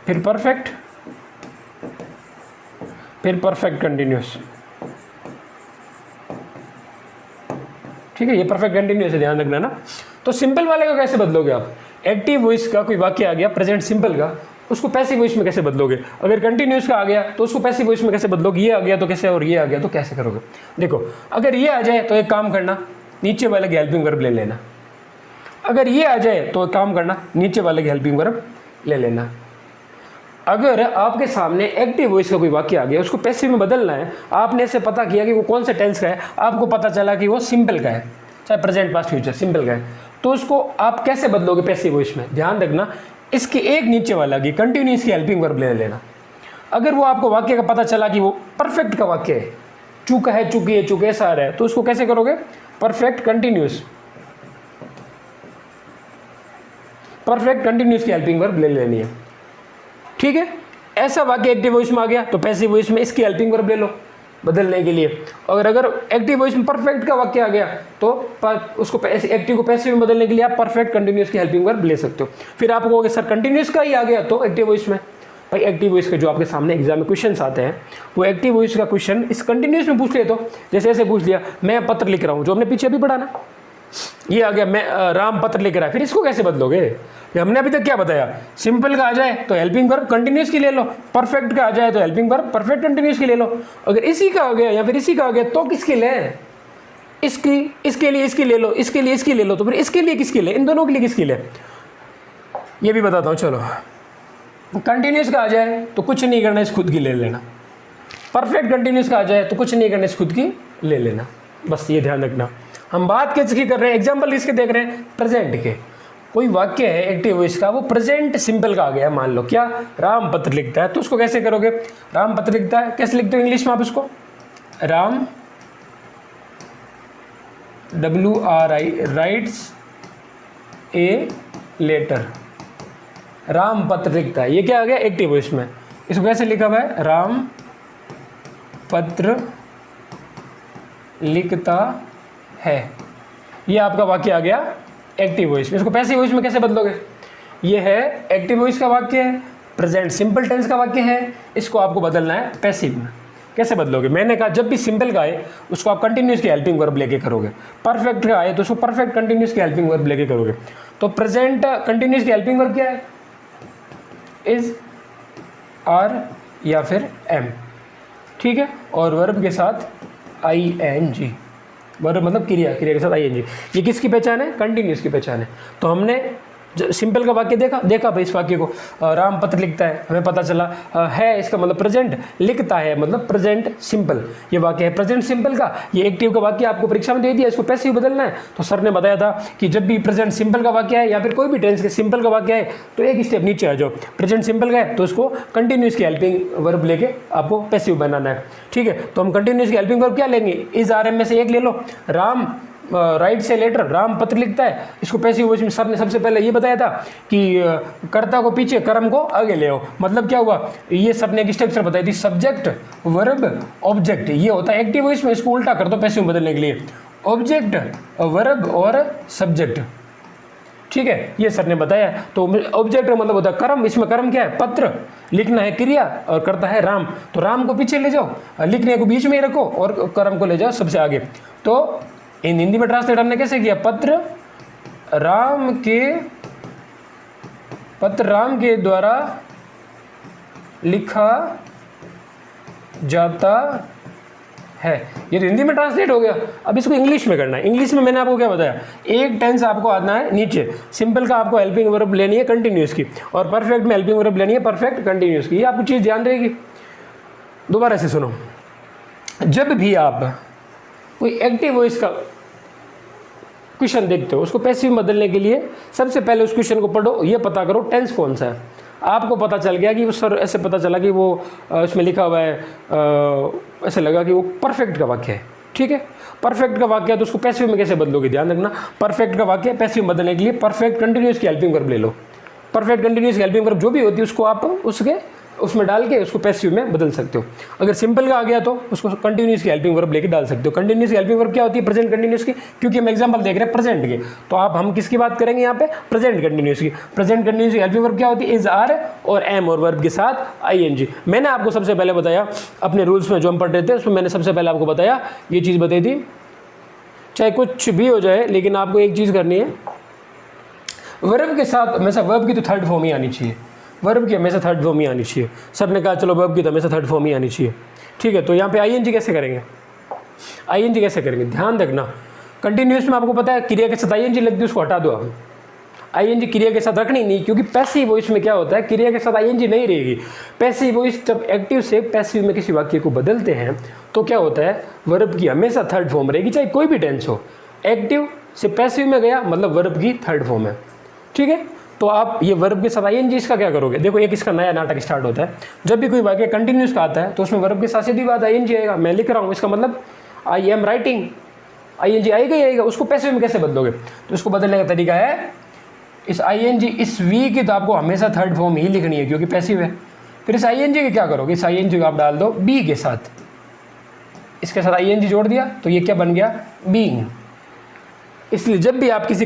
फिर परफेक्ट, फिर परफेक्ट कंटिन्यूस, ठीक है। ये परफेक्ट कंटिन्यूस है, ध्यान रखना ना। तो सिंपल वाले को कैसे बदलोगे आप, एक्टिव वॉइस का कोई वाक्य आ गया प्रेजेंट सिंपल का, उसको पैसिव वॉइस में कैसे बदलोगे। अगर कंटिन्यूस का आ गया तो उसको पैसिव वॉइस में कैसे बदलोगे, ये आ गया तो कैसे, और ये आ गया तो कैसे करोगे। देखो, अगर ये आ जाए तो एक काम करना, नीचे वाले की हेल्पिंग वर्ब ले लेना। अगर ये आ जाए तो एक काम करना, नीचे वाले की हेल्पिंग वर्ब ले लेना। अगर आपके सामने एक्टिव वॉइस का कोई वाक्य आ गया, उसको पैसिव में बदलना है, आपने ऐसे पता किया कि वो कौन से टेंस का है, आपको पता चला कि वो सिंपल का है, चाहे प्रेजेंट पास्ट फ्यूचर सिंपल का है, तो उसको आप कैसे बदलोगे पैसिव वॉइस में। ध्यान रखना, इसके एक नीचे वाला की कंटिन्यूस की हेल्पिंग वर्ब ले लेना। अगर वो आपको वाक्य का पता चला कि वो परफेक्ट का वाक्य है, चूका है, चूकी है, चूके ऐसा आ रहा है, तो उसको कैसे करोगे, परफेक्ट कंटिन्यूस, परफेक्ट कंटिन्यूस की हेल्पिंग वर्ब ले लेनी है, ठीक है। ऐसा वाक्य एक्टिव वॉइस में आ गया तो पैसिव वॉइस में इसकी हेल्पिंग वर्ब ले लो बदलने के लिए। और अगर एक्टिव वॉइस में परफेक्ट का वाक्य आ गया तो उसको एक्टिव को पैसिव में बदलने के लिए आप परफेक्ट कंटिन्यूस की हेल्पिंग वर्ब ले सकते हो। फिर आप कहोगे सर कंटिन्यूस का ही आ गया तो एक्टिव वॉइस में, भाई एक्टिव वॉइस के जो आपके सामने एग्जाम में क्वेश्चन आते हैं वो एक्टिव वॉइस का क्वेश्चन इस कंटिन्यूस में पूछ ले, तो जैसे ऐसे पूछ लिया, मैं पत्र लिख रहा हूँ, जो हमने पीछे अभी पढ़ा ना, ये आ गया, मैं राम पत्र लिख रहा है, फिर इसको कैसे बदलोगे। हमने अभी तक क्या बताया, सिंपल का आ जाए तो हेल्पिंग वर्ब कंटिन्यूस की ले लो, परफेक्ट का आ जाए तो हेल्पिंग वर्ब परफेक्ट कंटिन्यूस की ले लो। अगर इसी का आ गया या फिर इसी का आ गया तो किसकी ले, इसकी, इसके लिए इसकी ले लो, इसके लिए इसकी ले लो, तो फिर इसके लिए किसकी ले, इन दोनों के लिए किसकी ले, ये भी बताता हूँ। चलो, कंटिन्यूस का आ जाए तो कुछ नहीं करना, इस खुद की ले लेना। परफेक्ट कंटिन्यूस का आ जाए तो कुछ नहीं करना, इस खुद की ले लेना। बस ये ध्यान रखना। हम बात किसकी कर रहे हैं, एग्जाम्पल किसके देख रहे हैं, प्रेजेंट के। कोई वाक्य है एक्टिव वॉइस का, वो प्रेजेंट सिंपल का आ गया, मान लो क्या, राम पत्र लिखता है, तो उसको कैसे करोगे, राम पत्र लिखता है, कैसे लिखते हो इंग्लिश में आप उसको, Ram WRI writes a letter, Ram पत्र लिखता है, ये क्या आ गया एक्टिव वॉइस में। इसको कैसे लिखा हुआ है, राम पत्र लिखता है, ये आपका वाक्य आ गया एक्टिव वॉइस में। इसको पैसिव वॉइस में कैसे बदलोगे, ये है एक्टिव वॉइस का वाक्य है, प्रेजेंट सिंपल टेंस का वाक्य है, इसको आपको बदलना है पैसिव में। कैसे बदलोगे, मैंने कहा जब भी सिंपल का आए उसको आप कंटिन्यूस की हेल्पिंग वर्ब लेके करोगे, परफेक्ट का आए तो उसको परफेक्ट कंटिन्यूस की हेल्पिंग वर्ब लेके करोगे। तो प्रेजेंट कंटिन्यूस की हेल्पिंग वर्ब क्या है, इज, आर या फिर एम, ठीक है, और वर्ब के साथ ING, वर्ब मतलब क्रिया, क्रिया के साथ आईएनजी। ये किसकी पहचान है? कंटिन्यूस की पहचान है। तो हमने सिंपल का वाक्य देखा भाई इस वाक्य को, राम पत्र लिखता है, हमें पता चला है इसका मतलब प्रेजेंट, लिखता है मतलब प्रेजेंट सिंपल, ये वाक्य है प्रेजेंट सिंपल का। ये एक्टिव का वाक्य आपको परीक्षा में दे दिया, इसको पैसिव बदलना है। तो सर ने बताया था कि जब भी प्रेजेंट सिंपल का वाक्य है या फिर कोई भी टेंस के सिंपल का वाक्य है तो एक स्टेप नीचे आ जाओ, प्रेजेंट सिंपल का है तो उसको कंटिन्यूस की हेल्पिंग वर्ब लेके आपको पैसिव बनाना है। ठीक है, तो हम कंटिन्यूस की हेल्पिंग वर्ब क्या लेंगे? इज आर एम में से एक ले लो, राम राइट से लेटर, राम पत्र लिखता है, इसको पैसिव वॉइस में सर ने सबसे पहले ये बताया था कि कर्ता को पीछे कर्म को आगे ले आओ। मतलब क्या हुआ, ये सर ने एक स्ट्रक्चर बताई थी, सब्जेक्ट वर्ब ऑब्जेक्ट, ये होता है एक्टिव वॉइस में, इसको उल्टा कर दो पैसिव बदलने के लिए, ऑब्जेक्ट वर्ब और सब्जेक्ट। ठीक है, ये सर ने बताया। तो ऑब्जेक्ट मतलब होता है कर्म, इसमें कर्म क्या है? पत्र लिखना है क्रिया, और करता है राम, तो राम को पीछे ले जाओ, लिखने को बीच में ही रखो और कर्म को ले जाओ सबसे आगे। तो इन हिंदी में ट्रांसलेट हमने कैसे किया? पत्र राम के द्वारा लिखा जाता है, ये तो हिंदी में ट्रांसलेट हो गया। अब इसको इंग्लिश में करना है। इंग्लिश में मैंने आपको क्या बताया, एक टेंस आपको आना है नीचे, सिंपल का आपको हेल्पिंग वर्ब लेनी है कंटिन्यूस की, और परफेक्ट में हेल्पिंग वर्ब लेनी है परफेक्ट कंटिन्यूस की। ये आपको चीज़ ध्यान रहेगी। दोबारा से सुनो, जब भी आप कोई एक्टिव वॉइस का क्वेश्चन देखते हो, उसको पैसिव में बदलने के लिए सबसे पहले उस क्वेश्चन को पढ़ो, ये पता करो टेंस कौन सा है। आपको पता चल गया कि वो सर ऐसे पता चला कि वो इसमें लिखा हुआ है, ऐसे लगा कि वो परफेक्ट का वाक्य है। ठीक है, परफेक्ट का वाक्य है तो उसको पैसिव में कैसे बदलोगे? ध्यान रखना, परफेक्ट का वाक्य पैसिव में बदलने के लिए परफेक्ट कंटिन्यूस की हेल्पिंग वर्ब ले लो। परफेक्ट कंटिन्यूस की हेल्पिंग वर्ब जो भी होती है उसको आप उसमें डाल के उसको पैसिव में बदल सकते हो। अगर सिंपल का आ गया तो उसको कंटिन्यूस की हेल्पिंग वर्ब लेके डाल सकते हो। कंटिन्यूस की हेल्पिंग वर्ब क्या होती है? प्रेजेंट कंटिन्यूस की, क्योंकि हम एग्जांपल देख रहे हैं प्रेजेंट के, तो हम किसकी बात करेंगे यहाँ पे? प्रेजेंट कंटिन्यूस की। प्रेजेंट कंटिन्यूस की हेल्पिंग वर्ब क्या होती है? इज, आर और एम और वर्ब के साथ आईएनजी। मैंने आपको सबसे पहले बताया अपने रूल्स में जो हम पढ़ रहे थे उसमें मैंने सबसे पहले आपको बताया, ये चीज़ बताई थी, चाहे कुछ भी हो जाए लेकिन आपको एक चीज़ करनी है, वर्ब के साथ हमेशा वर्ब की तो थर्ड फॉर्म ही आनी चाहिए, वर्ब की हमेशा थर्ड फॉर्म ही आनी चाहिए। सर ने कहा चलो वर्ब की तो हमेशा थर्ड फॉर्म ही आनी चाहिए। ठीक है, तो यहाँ पे आईएनजी कैसे करेंगे? आईएनजी कैसे करेंगे? ध्यान रखना, कंटिन्यूस में आपको पता है क्रिया के साथ आईएनजी लगती है, उसको हटा दो आप। आईएनजी क्रिया के साथ रखनी नहीं, क्योंकि पैसिव वॉइस में क्या होता है, क्रिया के साथ आईएनजी नहीं रहेगी। पैसिव वॉइस जब एक्टिव से पैसिव में किसी वाक्य को बदलते हैं तो क्या होता है, वर्ब की हमेशा थर्ड फॉर्म रहेगी, चाहे कोई भी टेंस हो। एक्टिव से पैसिव में गया मतलब वर्ब की थर्ड फॉर्म है। ठीक है, तो आप ये वर्ब के साथ आईएनजी इसका क्या करोगे? देखो, एक इसका नया नाटक स्टार्ट होता है, जब भी कोई वाक्य कंटिन्यूस का आता है तो उसमें वर्ब के साथ सीधी बात आईएनजी आएगा। मैं लिख रहा हूँ, इसका मतलब आई एम राइटिंग, आईएनजी आएगा ही आएगा। उसको पैसिव में कैसे बदलोगे? तो उसको बदलने का तरीका है, इस आईएनजी इस वी की तो आपको हमेशा थर्ड फॉर्म ही लिखनी है क्योंकि पैसिव है। फिर इस आईएनजी के क्या करोगे? इस आईएनजी को आप डाल दो बी के साथ, इसके साथ आईएनजी जोड़ दिया तो ये क्या बन गया? बीइंग। इसलिए जब भी आप किसी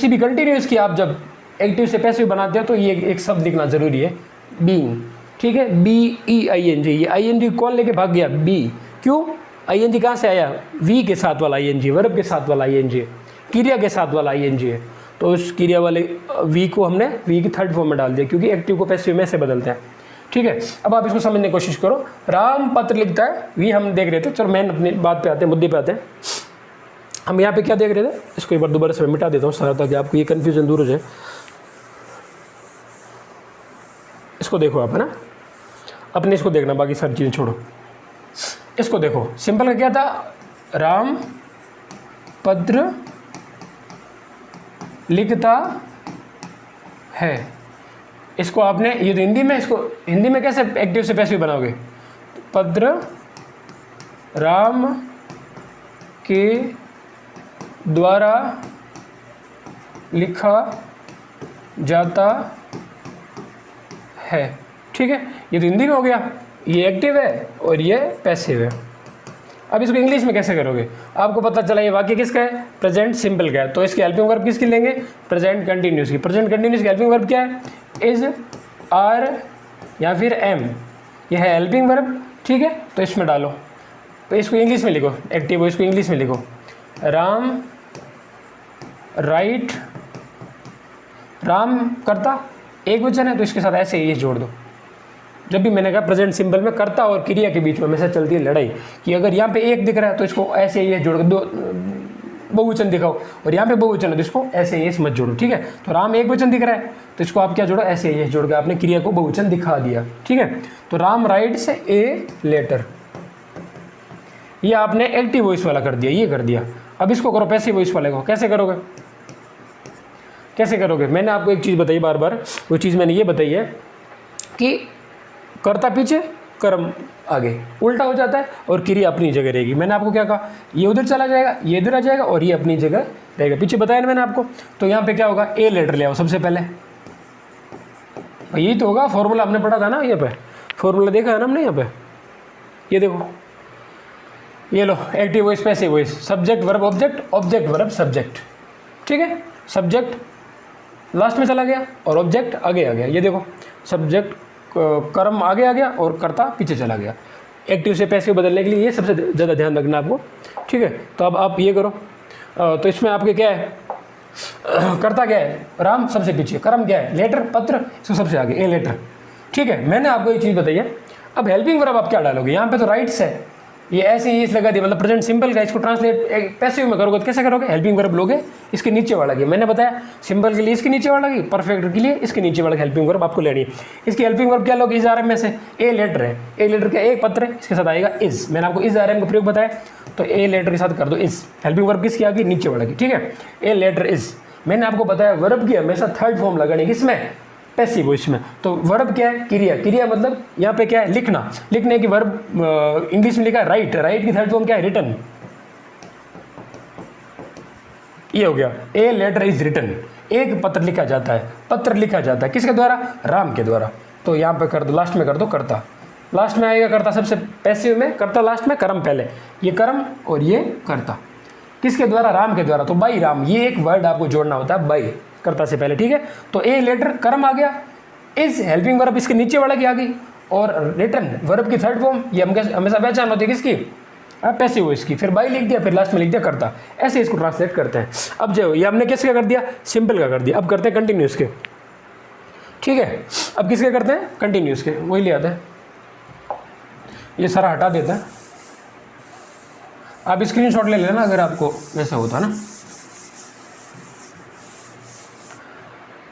भी कंटिन्यूस की आप जब एक्टिव से पैसिव बनाते हो तो ये एक शब्द लिखना जरूरी है, बीइंग। ठीक है, BEING। ये आईएनजी कौन लेके भाग गया? बी। क्यों? आईएनजी कहाँ से आया? वी के साथ वाला आईएनजी, वर्ब के साथ वाला आईएनजी, क्रिया के साथ वाला आईएनजी है। तो उस क्रिया वाले वी को हमने वी की थर्ड फॉर्म में डाल दिया, क्योंकि एक्टिव को पैसिव में से बदलते हैं। ठीक है, अब आप इसको समझने की कोशिश करो। राम पत्र लिखता है, वी हम देख रहे थे। चलो मैं अपनी बात पे आते हैं, मुद्दे पे आते हैं। हम यहाँ पे क्या देख रहे थे, इसको एक बार दोबारा से मिटा देता हूँ सारा, ताकि आपको ये कन्फ्यूजन दूर हो जाए। इसको देखो आप, है ना, अपने इसको देखना, बाकी सारी चीज़ें छोड़ो। इसको देखो, सिंपल का क्या था? राम पत्र लिखता है। इसको आपने ये तो हिंदी में, इसको हिंदी में कैसे एक्टिव से पैसिव बनाओगे? पत्र राम के द्वारा लिखा जाता है। ठीक है, ये तो हिंदी में हो गया, ये एक्टिव है और ये पैसिव है। अब इसको इंग्लिश में कैसे करोगे? आपको पता चला ये वाक्य किसका है? प्रेजेंट सिंपल का है, तो इसकी हेल्पिंग वर्ब किसकी लेंगे? प्रेजेंट कंटिन्यूस की। प्रेजेंट कंटिन्यूस की हेल्पिंग वर्ब क्या है? इज, आर या फिर एम, ये है हेल्पिंग वर्ब। ठीक है, तो इसमें डालो, तो इसको इंग्लिश में लिखो, एक्टिव हो इसको इंग्लिश में लिखो, राम राइट, राम करता एक वचन है तो इसके साथ ऐसे ये जोड़ दो, जब भी मैंने कहा प्रेजेंट सिंपल में कर्ता और क्रिया के बीच में हमेशा चलती है लड़ाई कि अगर यहाँ पे एक दिख रहा है तो इसको ऐसे ये जोड़ दो, बहुवचन दिखाओ, और यहाँ पे बहुवचन है तो इसको ऐसे ये मत जोड़ो, ठीक है। तो राम एक वचन दिख रहा है तो इसको आप क्या जोड़ो, ऐसे ये जोड़ के आपने क्रिया को बहुवचन दिखा दिया, ठीक है। तो राम राइट्स ए लेटर, ये आपने एक्टिव वॉइस वाला कर दिया, ये कर दिया। अब इसको करो पैसिव वॉइस वाले को, कैसे करोगे, कैसे करोगे? मैंने आपको एक चीज़ बताई बार बार, वो चीज़ मैंने ये बताई है कि कर्ता पीछे कर्म आगे, उल्टा हो जाता है और क्रिया अपनी जगह रहेगी। मैंने आपको क्या कहा, ये उधर चला जाएगा, ये इधर आ जाएगा और ये अपनी जगह रहेगा, पीछे बताया ना मैंने आपको। तो यहाँ पे क्या होगा, ए लेटर ले आओ सबसे पहले, यही तो होगा, फॉर्मूला हमने पढ़ा था ना, यहाँ पे फॉर्मूला देखा है ना हमने यहाँ पे, ये देखो, ये लो, active voice passive voice, subject verb object, object verb subject, ठीक है। सब्जेक्ट लास्ट में चला गया और ऑब्जेक्ट आगे आ गया, ये देखो, सब्जेक्ट कर्म आगे आ गया और कर्ता पीछे चला गया। एक्टिव से पैसिव बदलने के लिए ये सबसे ज़्यादा ध्यान रखना आपको, ठीक है। तो अब आप ये करो, तो इसमें आपके क्या है, कर्ता क्या है, राम सबसे पीछे, कर्म क्या है, लेटर पत्र, इसको सबसे आगे ए लेटर, ठीक है। मैंने आपको एक चीज़ बताई है। अब हेल्पिंग वर्ब आप क्या डालोगे, यहाँ पे तो राइट्स है, ये ऐसे ही इस लगा दिया, मतलब प्रेजेंट सिंपल का, इसको ट्रांसलेट पैसिव में करोगे तो कैसे करोगे, हेल्पिंग वर्ब लोगे इसके नीचे वाला की, मैंने बताया सिंपल के लिए इसके नीचे वाला की, परफेक्ट के लिए इसके नीचे वाला हेल्पिंग वर्ब आपको लेनी है। इसकी हेल्पिंग वर्ब क्या लोगे, इज आर एम में से, ए लेटर है, ए लेटर क्या, एक पत्र है, इसके साथ आएगा इज, मैंने आपको इज आर एम का प्रयोग बताया, तो ए लेटर के साथ कर दो इज, हेल्पिंग वर्ब किसकी आ गई, नीचे वाला की, ठीक है। ए लेटर इज, मैंने आपको बताया वर्ब की हमेशा थर्ड फॉर्म लगानी, किसमें, पैसिव वॉइस में। तो वर्ब क्या है, क्रिया, क्रिया मतलब यहाँ पे क्या है, लिखना, लिखने की वर्ब इंग्लिश में लिखा है राइट, राइट की थर्ड फॉर्म क्या है, रिटन, ये हो गया, ए लेटर इज रिटन, एक पत्र लिखा जाता है, पत्र लिखा जाता है किसके द्वारा, राम के द्वारा। तो यहाँ पे कर दो, लास्ट में कर दो कर्ता, लास्ट में आएगा कर्ता सबसे पैसिव में, कर्ता लास्ट में, कर्म पहले, ये कर्म और ये कर्ता, किसके द्वारा, राम के द्वारा। तो बाई राम, ये एक वर्ड आपको जोड़ना होता है बाई, कर्ता से पहले, ठीक है। तो ए लेटर कर्म आ गया, इस हेल्पिंग वर्ब इसके नीचे वाला की आ गई, और रिटर्न वर्ब की थर्ड फॉर्म, ये हमेशा पहचान होती है किसकी, पैसिव वॉइस की, फिर बाई लिख दिया, फिर लास्ट में लिख दिया कर्ता, ऐसे इसको ट्रांसलेट करते हैं। अब जो ये हमने किसका कर दिया, सिंपल का कर दिया। अब करते हैं कंटिन्यूस के, ठीक है। अब किसके करते हैं, कंटिन्यूस के, वही ले आते हैं, ये सारा हटा देता है, आप स्क्रीनशॉट ले लेना अगर आपको वैसा होता ना।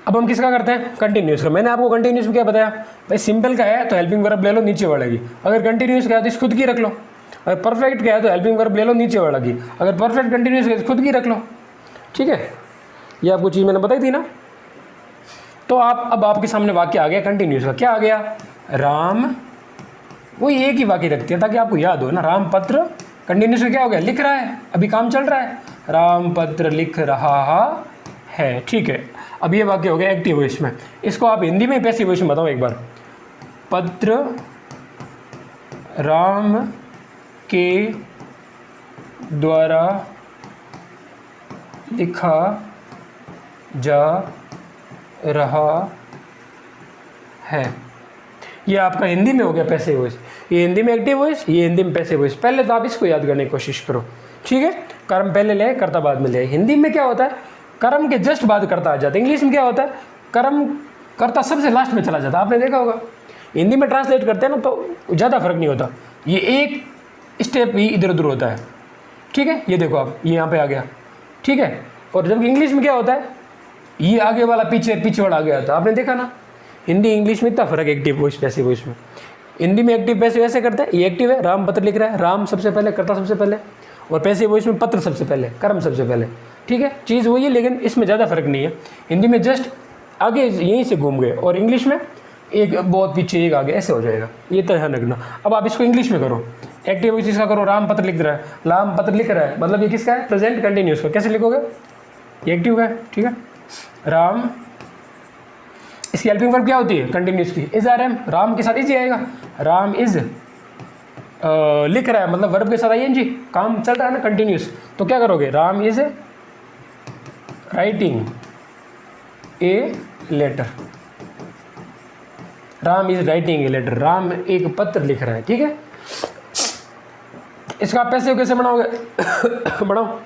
अब हम किसका करते हैं, कंटिन्यूस का। मैंने आपको कंटिन्यूस में क्या बताया, भाई सिंपल का है तो हेल्पिंग वर्ब ले लो नीचे वाला की, अगर कंटिन्यूस का है तो इस खुद की रख लो, अगर परफेक्ट का है तो हेल्पिंग वर्ब ले लो नीचे वाला की, अगर परफेक्ट कंटिन्यूस का है तो खुद की रख लो, ठीक है। ये आपको चीज़ मैंने बताई थी ना। तो आप अब आपके सामने वाक्य आ गया कंटिन्यूस का, क्या आ गया, राम, वही एक ही वाक्य रखते हैं ताकि आपको याद हो ना, राम पत्र, कंटिन्यूस में क्या हो गया, लिख रहा है, अभी काम चल रहा है, राम पत्र लिख रहा है, ठीक है। अब ये वाक्य हो गया एक्टिव वॉइस में, इसको आप हिंदी में पैसिव वॉइस में बताओ एक बार, पत्र राम के द्वारा लिखा जा रहा है, ये आपका हिंदी में हो गया पैसिव वॉइस, ये हिंदी में एक्टिव वॉइस, ये हिंदी में पैसिव वॉइस। पहले तो आप इसको याद करने की कोशिश करो, ठीक है। कर्म पहले ले, कर्ता बाद में ले। हिंदी में क्या होता है, कर्म के जस्ट बाद कर्ता आ जाता है, इंग्लिश में क्या होता है, कर्म कर्ता सबसे लास्ट में चला जाता है, आपने देखा होगा। हिंदी में ट्रांसलेट करते हैं ना तो ज़्यादा फर्क नहीं होता, ये एक स्टेप ही इधर उधर होता है, ठीक है। ये देखो आप, ये यहाँ पे आ गया, ठीक है। और जब इंग्लिश में क्या होता है, ये आगे वाला पीछे, पीछे वाला आगे आता है, आपने देखा ना। हिंदी इंग्लिश में इतना फर्क है एक्टिव वॉइस पैसिव वॉइस में। हिंदी में एक्टिव पैसिव ऐसे करते हैं, ये एक्टिव है, राम पत्र लिख रहा है, राम सबसे पहले, कर्ता सबसे पहले, और पैसिव वॉइस में पत्र सबसे पहले, कर्म सबसे पहले, ठीक है। चीज़ वही है लेकिन इसमें ज़्यादा फर्क नहीं है। हिंदी में जस्ट आगे यहीं से घूम गए और इंग्लिश में एक बहुत पीछे एक आगे, ऐसे हो जाएगा, ये तो ध्यान रखना। अब आप इसको इंग्लिश में करो, एक्टिव वॉइस इसका करो, राम पत्र लिख रहा है, राम पत्र लिख रहा है, मतलब ये किसका है, प्रेजेंट कंटिन्यूस का, कैसे लिखोगे, ये एक्टिव का है, ठीक है। राम, इसकी हेल्पिंग वर्ब क्या होती है, कंटिन्यूस की, इज आर एम, राम के साथ इज आएगा, राम इज लिख रहा है, मतलब वर्ब के साथ आईएनजी, काम चल रहा है ना कंटिन्यूस, तो क्या करोगे, Ram is writing a letter, Ram is writing a letter, Ram एक पत्र लिख रहा है, ठीक है। इसका आप पैसे कैसे बनाओगे, बनाओ,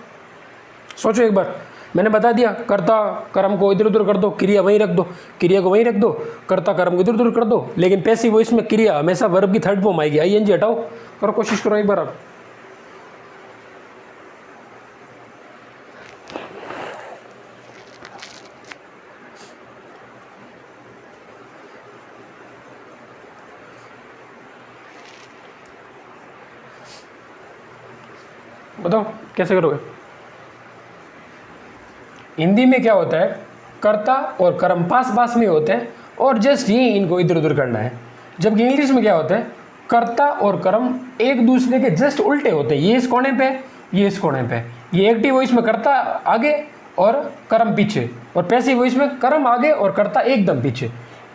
सोचो एक बार, मैंने बता दिया, कर्ता कर्म को इधर उधर कर दो, क्रिया वहीं रख दो, क्रिया को वहीं रख दो, कर्ता कर्म को इधर उधर कर दो। लेकिन पैसिव वॉइस में क्रिया हमेशा वर्ब की थर्ड फॉर्म आएगी। आईएनजी हटाओ, करो, कोशिश करो एक बार आप। बताओ कैसे करोगे। हिंदी में क्या होता है, कर्ता और कर्म पास पास में होते हैं और जस्ट ये इनको इधर उधर करना है। जबकि इंग्लिश में क्या होता है, कर्ता और कर्म एक दूसरे के जस्ट उल्टे होते हैं। ये इस कोने पे, ये इस कोने पे। ये एक्टिव वॉइस में कर्ता आगे और कर्म पीछे, और पैसिव वॉइस में कर्म आगे और कर्ता एकदम पीछे।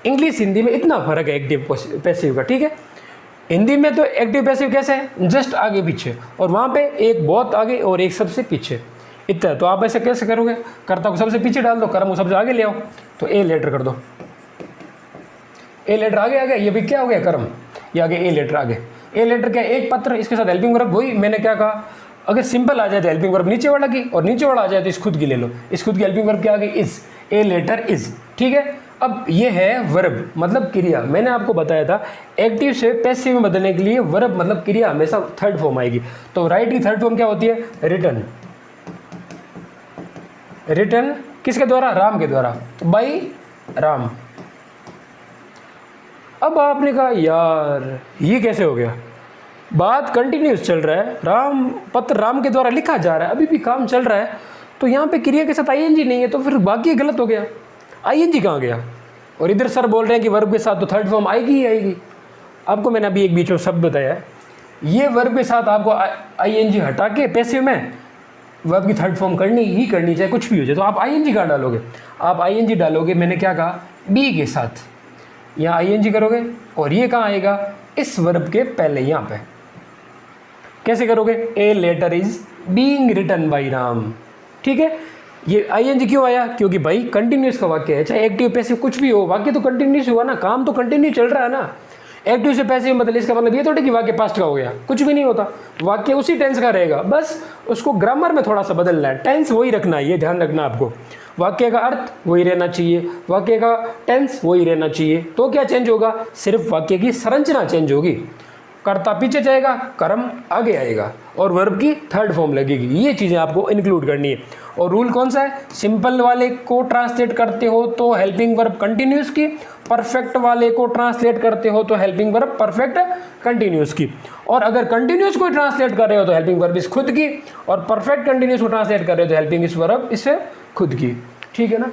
इंग्लिश हिंदी में इतना फर्क है एक्टिव पैसिव का, ठीक है। हिंदी में तो एक्टिव पैसिव कैसे है, जस्ट आगे पीछे, और वहाँ पे एक बहुत आगे और एक सबसे पीछे, इतना। तो आप ऐसे कैसे करोगे, कर्ता को सबसे पीछे डाल दो, कर्म को सबसे आगे ले आओ। तो ए लेटर कर दो, ए लेटर आगे आ गया, ये भी क्या हो गया, कर्म, ये आगे ए लेटर आगे। ए लेटर क्या, एक पत्र, इसके साथ हेल्पिंग वर्ब। वही मैंने क्या कहा, अगर सिंपल आ जाए तो हेल्पिंग वर्ब नीचे वाला की, और नीचे वाला आ जाए तो इस खुद की ले लो। इस खुद की हेल्पिंग वर्ब क्या आ गई, इज, ए लेटर इज, ठीक है। अब ये है वर्ब मतलब क्रिया। मैंने आपको बताया था एक्टिव से पैसिव में बदलने के लिए वर्ब मतलब क्रिया हमेशा थर्ड फॉर्म आएगी। तो राइट की थर्ड फॉर्म क्या होती है, रिटन। रिटन किसके द्वारा, राम के द्वारा, बाई राम। अब आपने कहा यार ये कैसे हो गया, बात कंटिन्यूस चल रहा है, राम पत्र राम के द्वारा लिखा जा रहा है, अभी भी काम चल रहा है, तो यहाँ पे क्रिया के साथ आईएनजी नहीं है, तो फिर बाकी गलत हो गया, आईएनजी कहाँ गया। और इधर सर बोल रहे हैं कि वर्ब के साथ तो थर्ड फॉर्म आएगी ही आएगी। आपको मैंने अभी एक बीच में शब्द बताया है, ये वर्ब के साथ आपको आईएनजी हटा के पैसिव में वर्ब की थर्ड फॉर्म करनी ही करनी, चाहे कुछ भी हो जाए। तो आप आईएनजी कहाँ डालोगे, आप आईएनजी डालोगे, मैंने क्या कहा, बी के साथ, यहाँ आईएनजी करोगे, और ये कहाँ आएगा, इस वर्ब के पहले यहाँ पे। कैसे करोगे, a letter is being written by Ram, ठीक है। ये आईएनजी क्यों आया, क्योंकि भाई कंटिन्यूस का वाक्य है, चाहे एक्टिव पैसिव कुछ भी हो, वाक्य तो कंटिन्यूस हुआ ना, काम तो कंटिन्यू चल रहा है ना। एक्टिव से पैसिव मतलब इसका मतलब ये थोड़ी कि वाक्य पास्ट का हो गया, कुछ भी नहीं होता, वाक्य उसी टेंस का रहेगा, बस उसको ग्रामर में थोड़ा सा बदलना है, टेंस वही रखना है, ये ध्यान रखना आपको। वाक्य का अर्थ वही रहना चाहिए, वाक्य का टेंस वही रहना चाहिए। तो क्या चेंज होगा, सिर्फ वाक्य की संरचना चेंज होगी, कर्ता पीछे जाएगा, कर्म आगे आएगा, और वर्ब की थर्ड फॉर्म लगेगी। ये चीज़ें आपको इंक्लूड करनी है। और रूल कौन सा है, सिंपल वाले को ट्रांसलेट करते हो तो हेल्पिंग वर्ब कंटिन्यूस की, परफेक्ट वाले को ट्रांसलेट करते हो तो हेल्पिंग वर्ब परफेक्ट कंटिन्यूस की, और अगर कंटिन्यूस को ट्रांसलेट कर रहे हो तो हेल्पिंग वर्ब इस खुद की, और परफेक्ट कंटिन्यूस को ट्रांसलेट कर रहे हो तो हेल्पिंग इस वर्ब इससे खुद की, ठीक है ना।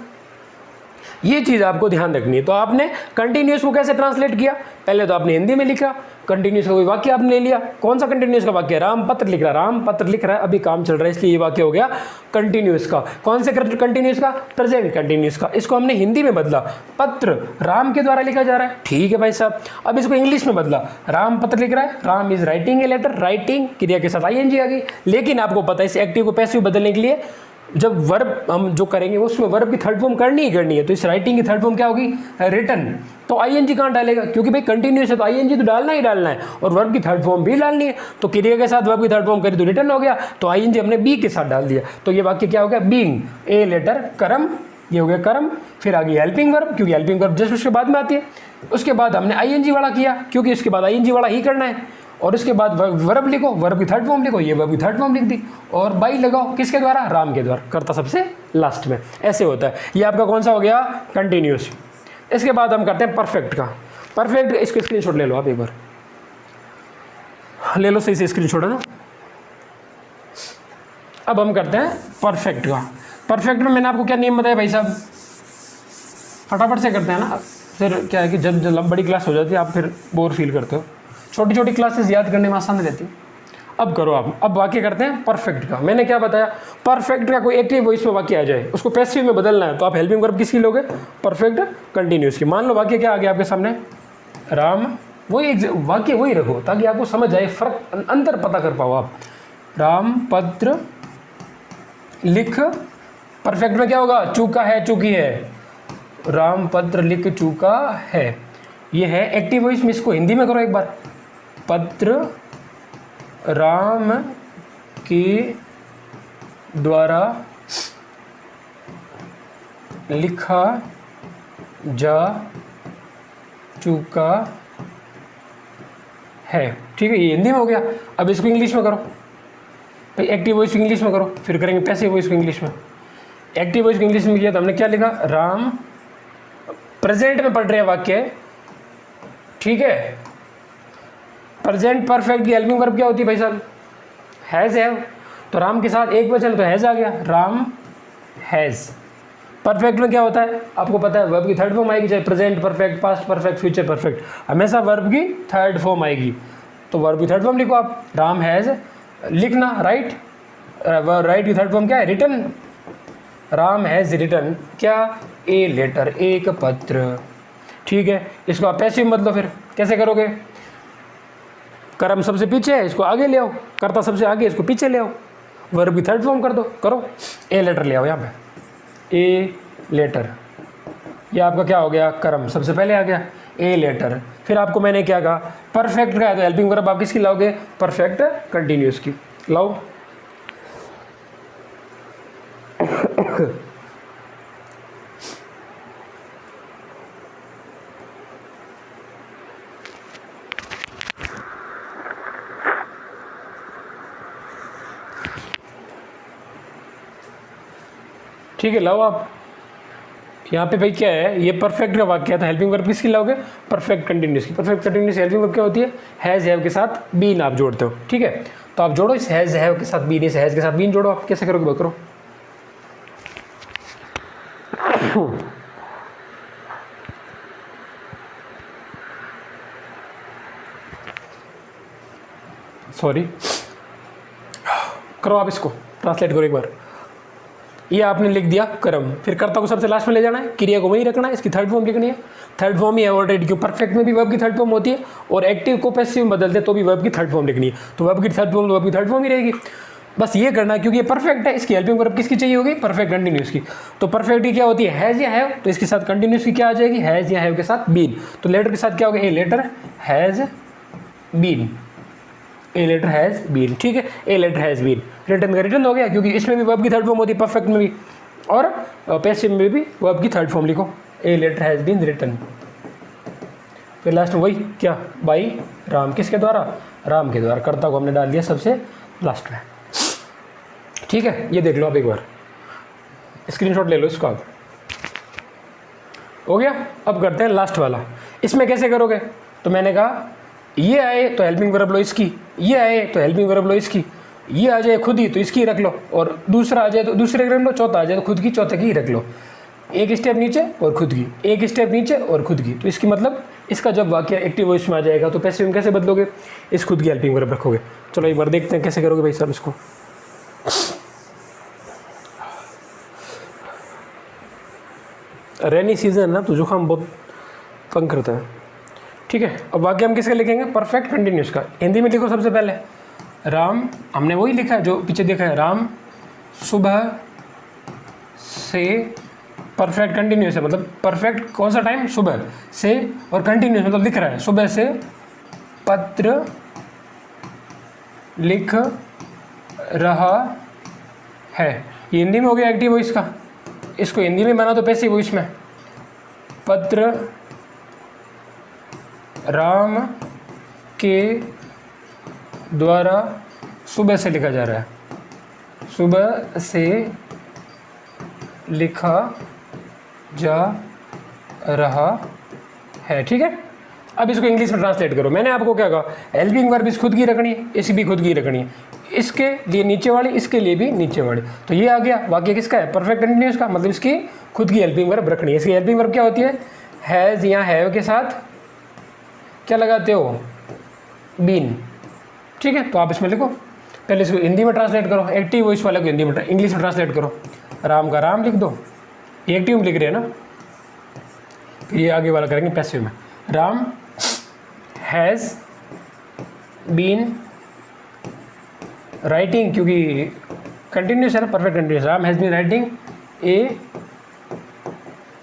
ये चीज़ आपको ध्यान रखनी है। तो आपने कंटिन्यूस को कैसे ट्रांसलेट किया, पहले तो आपने हिंदी में लिखा, कंटिन्यूस का कोई वाक्य आपने ले लिया, कौन सा कंटिन्यूस का वाक्य, राम पत्र लिख रहा है, राम पत्र लिख रहा है, अभी काम चल रहा है इसलिए ये वाक्य हो गया कंटिन्यूस का। कौन से कंटिन्यूस का, प्रेजेंट कंटिन्यूस का। इसको हमने हिंदी में बदला, पत्र राम के द्वारा लिखा जा रहा है, ठीक है भाई साहब। अब इसको इंग्लिश में बदला, राम पत्र लिख रहा है, Ram is writing a letter, writing क्रिया के साथ आईएनजी आ गई। लेकिन आपको पता है इस एक्टिव को पैसिव बदलने के लिए जब वर्ब हम जो करेंगे उसमें वर्ब की थर्ड फॉर्म करनी ही करनी है। तो इस राइटिंग की थर्ड फॉर्म क्या होगी, रिटन। तो आईएनजी कहाँ डालेगा, क्योंकि भाई कंटिन्यूस है तो आईएनजी तो डालना ही डालना है, और वर्ब की थर्ड फॉर्म भी डालनी है। तो क्रिया के साथ वर्ब की थर्ड फॉर्म करी तो रिटन हो गया, तो आईएनजी हमने बी के साथ डाल दिया। तो ये वाक्य क्या हो गया, बीइंग ए लेटर कर्म, ये हो गया कर्म। फिर आ गई हेल्पिंग वर्ब, क्योंकि हेल्पिंग वर्ब जस्ट उसके बाद में आती है। उसके बाद हमने आईएनजी वाला किया, क्योंकि उसके बाद आईएनजी वाला ही करना है। और उसके बाद वर्ब लिखो, वर्ब की थर्ड फॉर्म लिखो, ये वर्ब की थर्ड फॉर्म लिख दी, और बाई लगाओ किसके द्वारा, राम के द्वारा, करता सबसे लास्ट में। ऐसे होता है। ये आपका कौन सा हो गया, कंटिन्यूस। इसके बाद हम करते हैं परफेक्ट का। परफेक्ट, इसको स्क्रीनशॉट ले लो आप एक बार, ले लो सही से स्क्रीनशॉट, है ना। अब हम करते हैं परफेक्ट का। परफेक्ट में मैंने आपको क्या नियम बताया भाई साहब, फटाफट से करते हैं ना, फिर क्या है कि जब बड़ी क्लास हो जाती है आप फिर बोर फील करते हो, छोटी छोटी क्लासेस याद करने में आसान रहती है। अब करो आप, अब वाक्य करते हैं परफेक्ट का। मैंने क्या बताया, परफेक्ट का कोई एक्टिव वॉइस में वाक्य आ जाए उसको पैसिव में बदलना है, तो आप हेल्पिंग वर्ब किसकी लोगे, परफेक्ट कंटिन्यूस की। मान लो वाक्य क्या आ गया आपके सामने, राम, वही वाक्य वही रखो ताकि आपको समझ आए, फर्क अंतर पता कर पाओ आप। राम पत्र लिख, परफेक्ट में क्या होगा, चूका है चूकी है, राम पत्र लिख चूका है, ये है एक्टिव वॉइस में। इसको हिंदी में करो एक बार, पत्र राम के द्वारा लिखा जा चुका है। ठीक है, ये हिंदी में हो गया। अब इसको इंग्लिश में करो भाई, एक्टिव वॉइस इंग्लिश में करो, फिर करेंगे पैसिव वॉइस को इंग्लिश में। एक्टिव वॉइस को इंग्लिश में किया तो हमने क्या लिखा, राम प्रेजेंट में पढ़ रहे हैं वाक्य, ठीक है। प्रेजेंट परफेक्ट की हेल्पिंग वर्ब क्या होती है भाई साहब, हैज़ हैव। तो राम के साथ एक वचन तो हैज़ आ गया, राम हैज़। परफेक्ट में क्या होता है आपको पता है, वर्ब की थर्ड फॉर्म आएगी, चाहे present perfect, past perfect, future perfect, हमेशा वर्ब की थर्ड फॉर्म आएगी। तो वर्ब की थर्ड फॉर्म लिखो आप, राम हैज़ लिखना, राइट। राइट की थर्ड फॉर्म क्या है, रिटन। राम हैज़ रिटन क्या, ए लेटर, एक पत्र। ठीक है, इसको आप पैसिव मत लो, फिर कैसे करोगे, कर्म सबसे पीछे है, इसको आगे ले आओ, कर्ता सबसे आगे, इसको पीछे ले आओ, वर्ब की थर्ड फॉर्म कर दो, करो। ए लेटर ले आओ यहाँ पे, ए लेटर, ये आपका क्या हो गया, कर्म सबसे पहले आ गया, ए लेटर। फिर आपको मैंने क्या कहा, परफेक्ट का है तो हेल्पिंग वर्ब आप किसकी लाओगे, परफेक्ट कंटिन्यूस की लाओ। ठीक है, लाओ आप। यहाँ पे भाई क्या है, ये परफेक्ट का वाक्य है तो हेल्पिंग वर्ब किसकी लाओगे, परफेक्ट कंटिन्यूस की। परफेक्ट कंटिन्यूस हेल्पिंग वर्ब क्या होती है, हैज़ हैव के साथ बीन आप जोड़ते हो। ठीक है, तो आप जोड़ो इस हैज़ हैव के साथ बीन, इस हैज़ के साथ बीन जोड़ो। आप कैसे करोगे करो। सॉरी, करो आप, इसको ट्रांसलेट करो एक बार। ये आपने लिख दिया कर्म, फिर कर्ता को सबसे लास्ट में ले जाना है, क्रिया को वहीं रखना है, इसकी थर्ड फॉर्म लिखनी है। थर्ड फॉर्म ही है ऑलरेडी, क्यों, परफेक्ट में भी वर्ब की थर्ड फॉर्म होती है और एक्टिव को पैसिव में बदलते तो भी वर्ब की थर्ड फॉर्म लिखनी है। तो वर्ब की थर्ड फॉर्म, वर्ब की थर्ड फॉर्म ही रहेगी। बस ये करना है, क्योंकि ये परफेक्ट है, इसकी हेल्पिंग वर्ब किसकी चाहिए होगी, परफेक्ट कंटिन्यूस की। तो परफेक्ट की क्या होती है, हैज़ या हैव, तो इसके साथ कंटिन्यूस की क्या आ जाएगी, हैज़ या हैव के साथ बीन। तो लेटर के साथ क्या होगा, a letter has been, a letter has been. ठीक है, a letter has been, return का रिटर्न हो गया, क्योंकि इसमें भी वर्ब की थर्ड फॉर्म होती है, परफेक्ट में भी, और पैसिव में भी वर्ब की थर्ड फॉर्म लिखो, a letter has been written. फिर लास्ट में वही क्या, बाई राम, किसके द्वारा, राम के द्वारा। कर्ता को हमने डाल दिया सबसे लास्ट में। ठीक है, ये देख लो आप एक बार, स्क्रीनशॉट ले लो इसको आप। हो गया। अब करते हैं लास्ट वाला। इसमें कैसे करोगे, तो मैंने कहा ये आए तो हेल्पिंग वर्ब लो इसकी, ये आए तो हेल्पिंग वर्ब लो इसकी, ये आ जाए खुद ही तो इसकी रख लो, और दूसरा आ जाए तो दूसरे की रख लो, चौथा आ जाए तो खुद की, चौथे की ही रख लो। एक स्टेप नीचे और खुद की, एक स्टेप नीचे और खुद की। तो इसकी मतलब इसका जब वाक्य एक्टिव वॉइस में आ जाएगा तो पैसिव में कैसे बदलोगे, इस खुद की हेल्पिंग वर्ब रखोगे। चलो एक बार देखते हैं कैसे करोगे भाई साहब इसको। रेनी सीजन है ना, तो जुकाम बहुत तंग करता है। ठीक है, अब वाक्य हम किसका लिखेंगे, परफेक्ट कंटिन्यूस का। हिंदी में लिखो सबसे पहले, राम, हमने वही लिखा है जो पीछे देखा है, राम सुबह से, परफेक्ट कंटिन्यूस है, मतलब परफेक्ट कौन सा टाइम, सुबह से, और कंटिन्यूस मतलब लिख रहा है, सुबह से पत्र लिख रहा है। ये हिंदी में हो गया एक्टिव वॉइस का। इसको हिंदी में बना दो पैसिव वॉइस में, पत्र राम के द्वारा सुबह से लिखा जा रहा है, सुबह से लिखा जा रहा है। ठीक है, अब इसको इंग्लिश में ट्रांसलेट करो। मैंने आपको क्या कहा, हेल्पिंग वर्ब इस खुद की रखनी है, इसकी भी खुद की रखनी है, इसके लिए नीचे वाली, इसके लिए भी नीचे वाली। तो ये आ गया वाक्य किसका है, परफेक्ट कंटिन्यूस का, मतलब इसकी खुद की हेल्पिंग वर्ब रखनी है। इसकी हेल्पिंग वर्ब क्या होती है, हैज़ या हैव के साथ क्या लगाते हो, बीन। ठीक है, तो आप इसमें लिखो, पहले इसको हिंदी में ट्रांसलेट करो, एक्टिव वॉइस वाले को हिंदी में, इंग्लिश में ट्रांसलेट करो। राम का राम लिख दो, ये एक्टिव में लिख रहे हैं ना, फिर ये आगे वाला करेंगे पैसिव में। राम हैज़ बीन राइटिंग, क्योंकि कंटिन्यूस है ना, perfect continuous. Ram has been writing a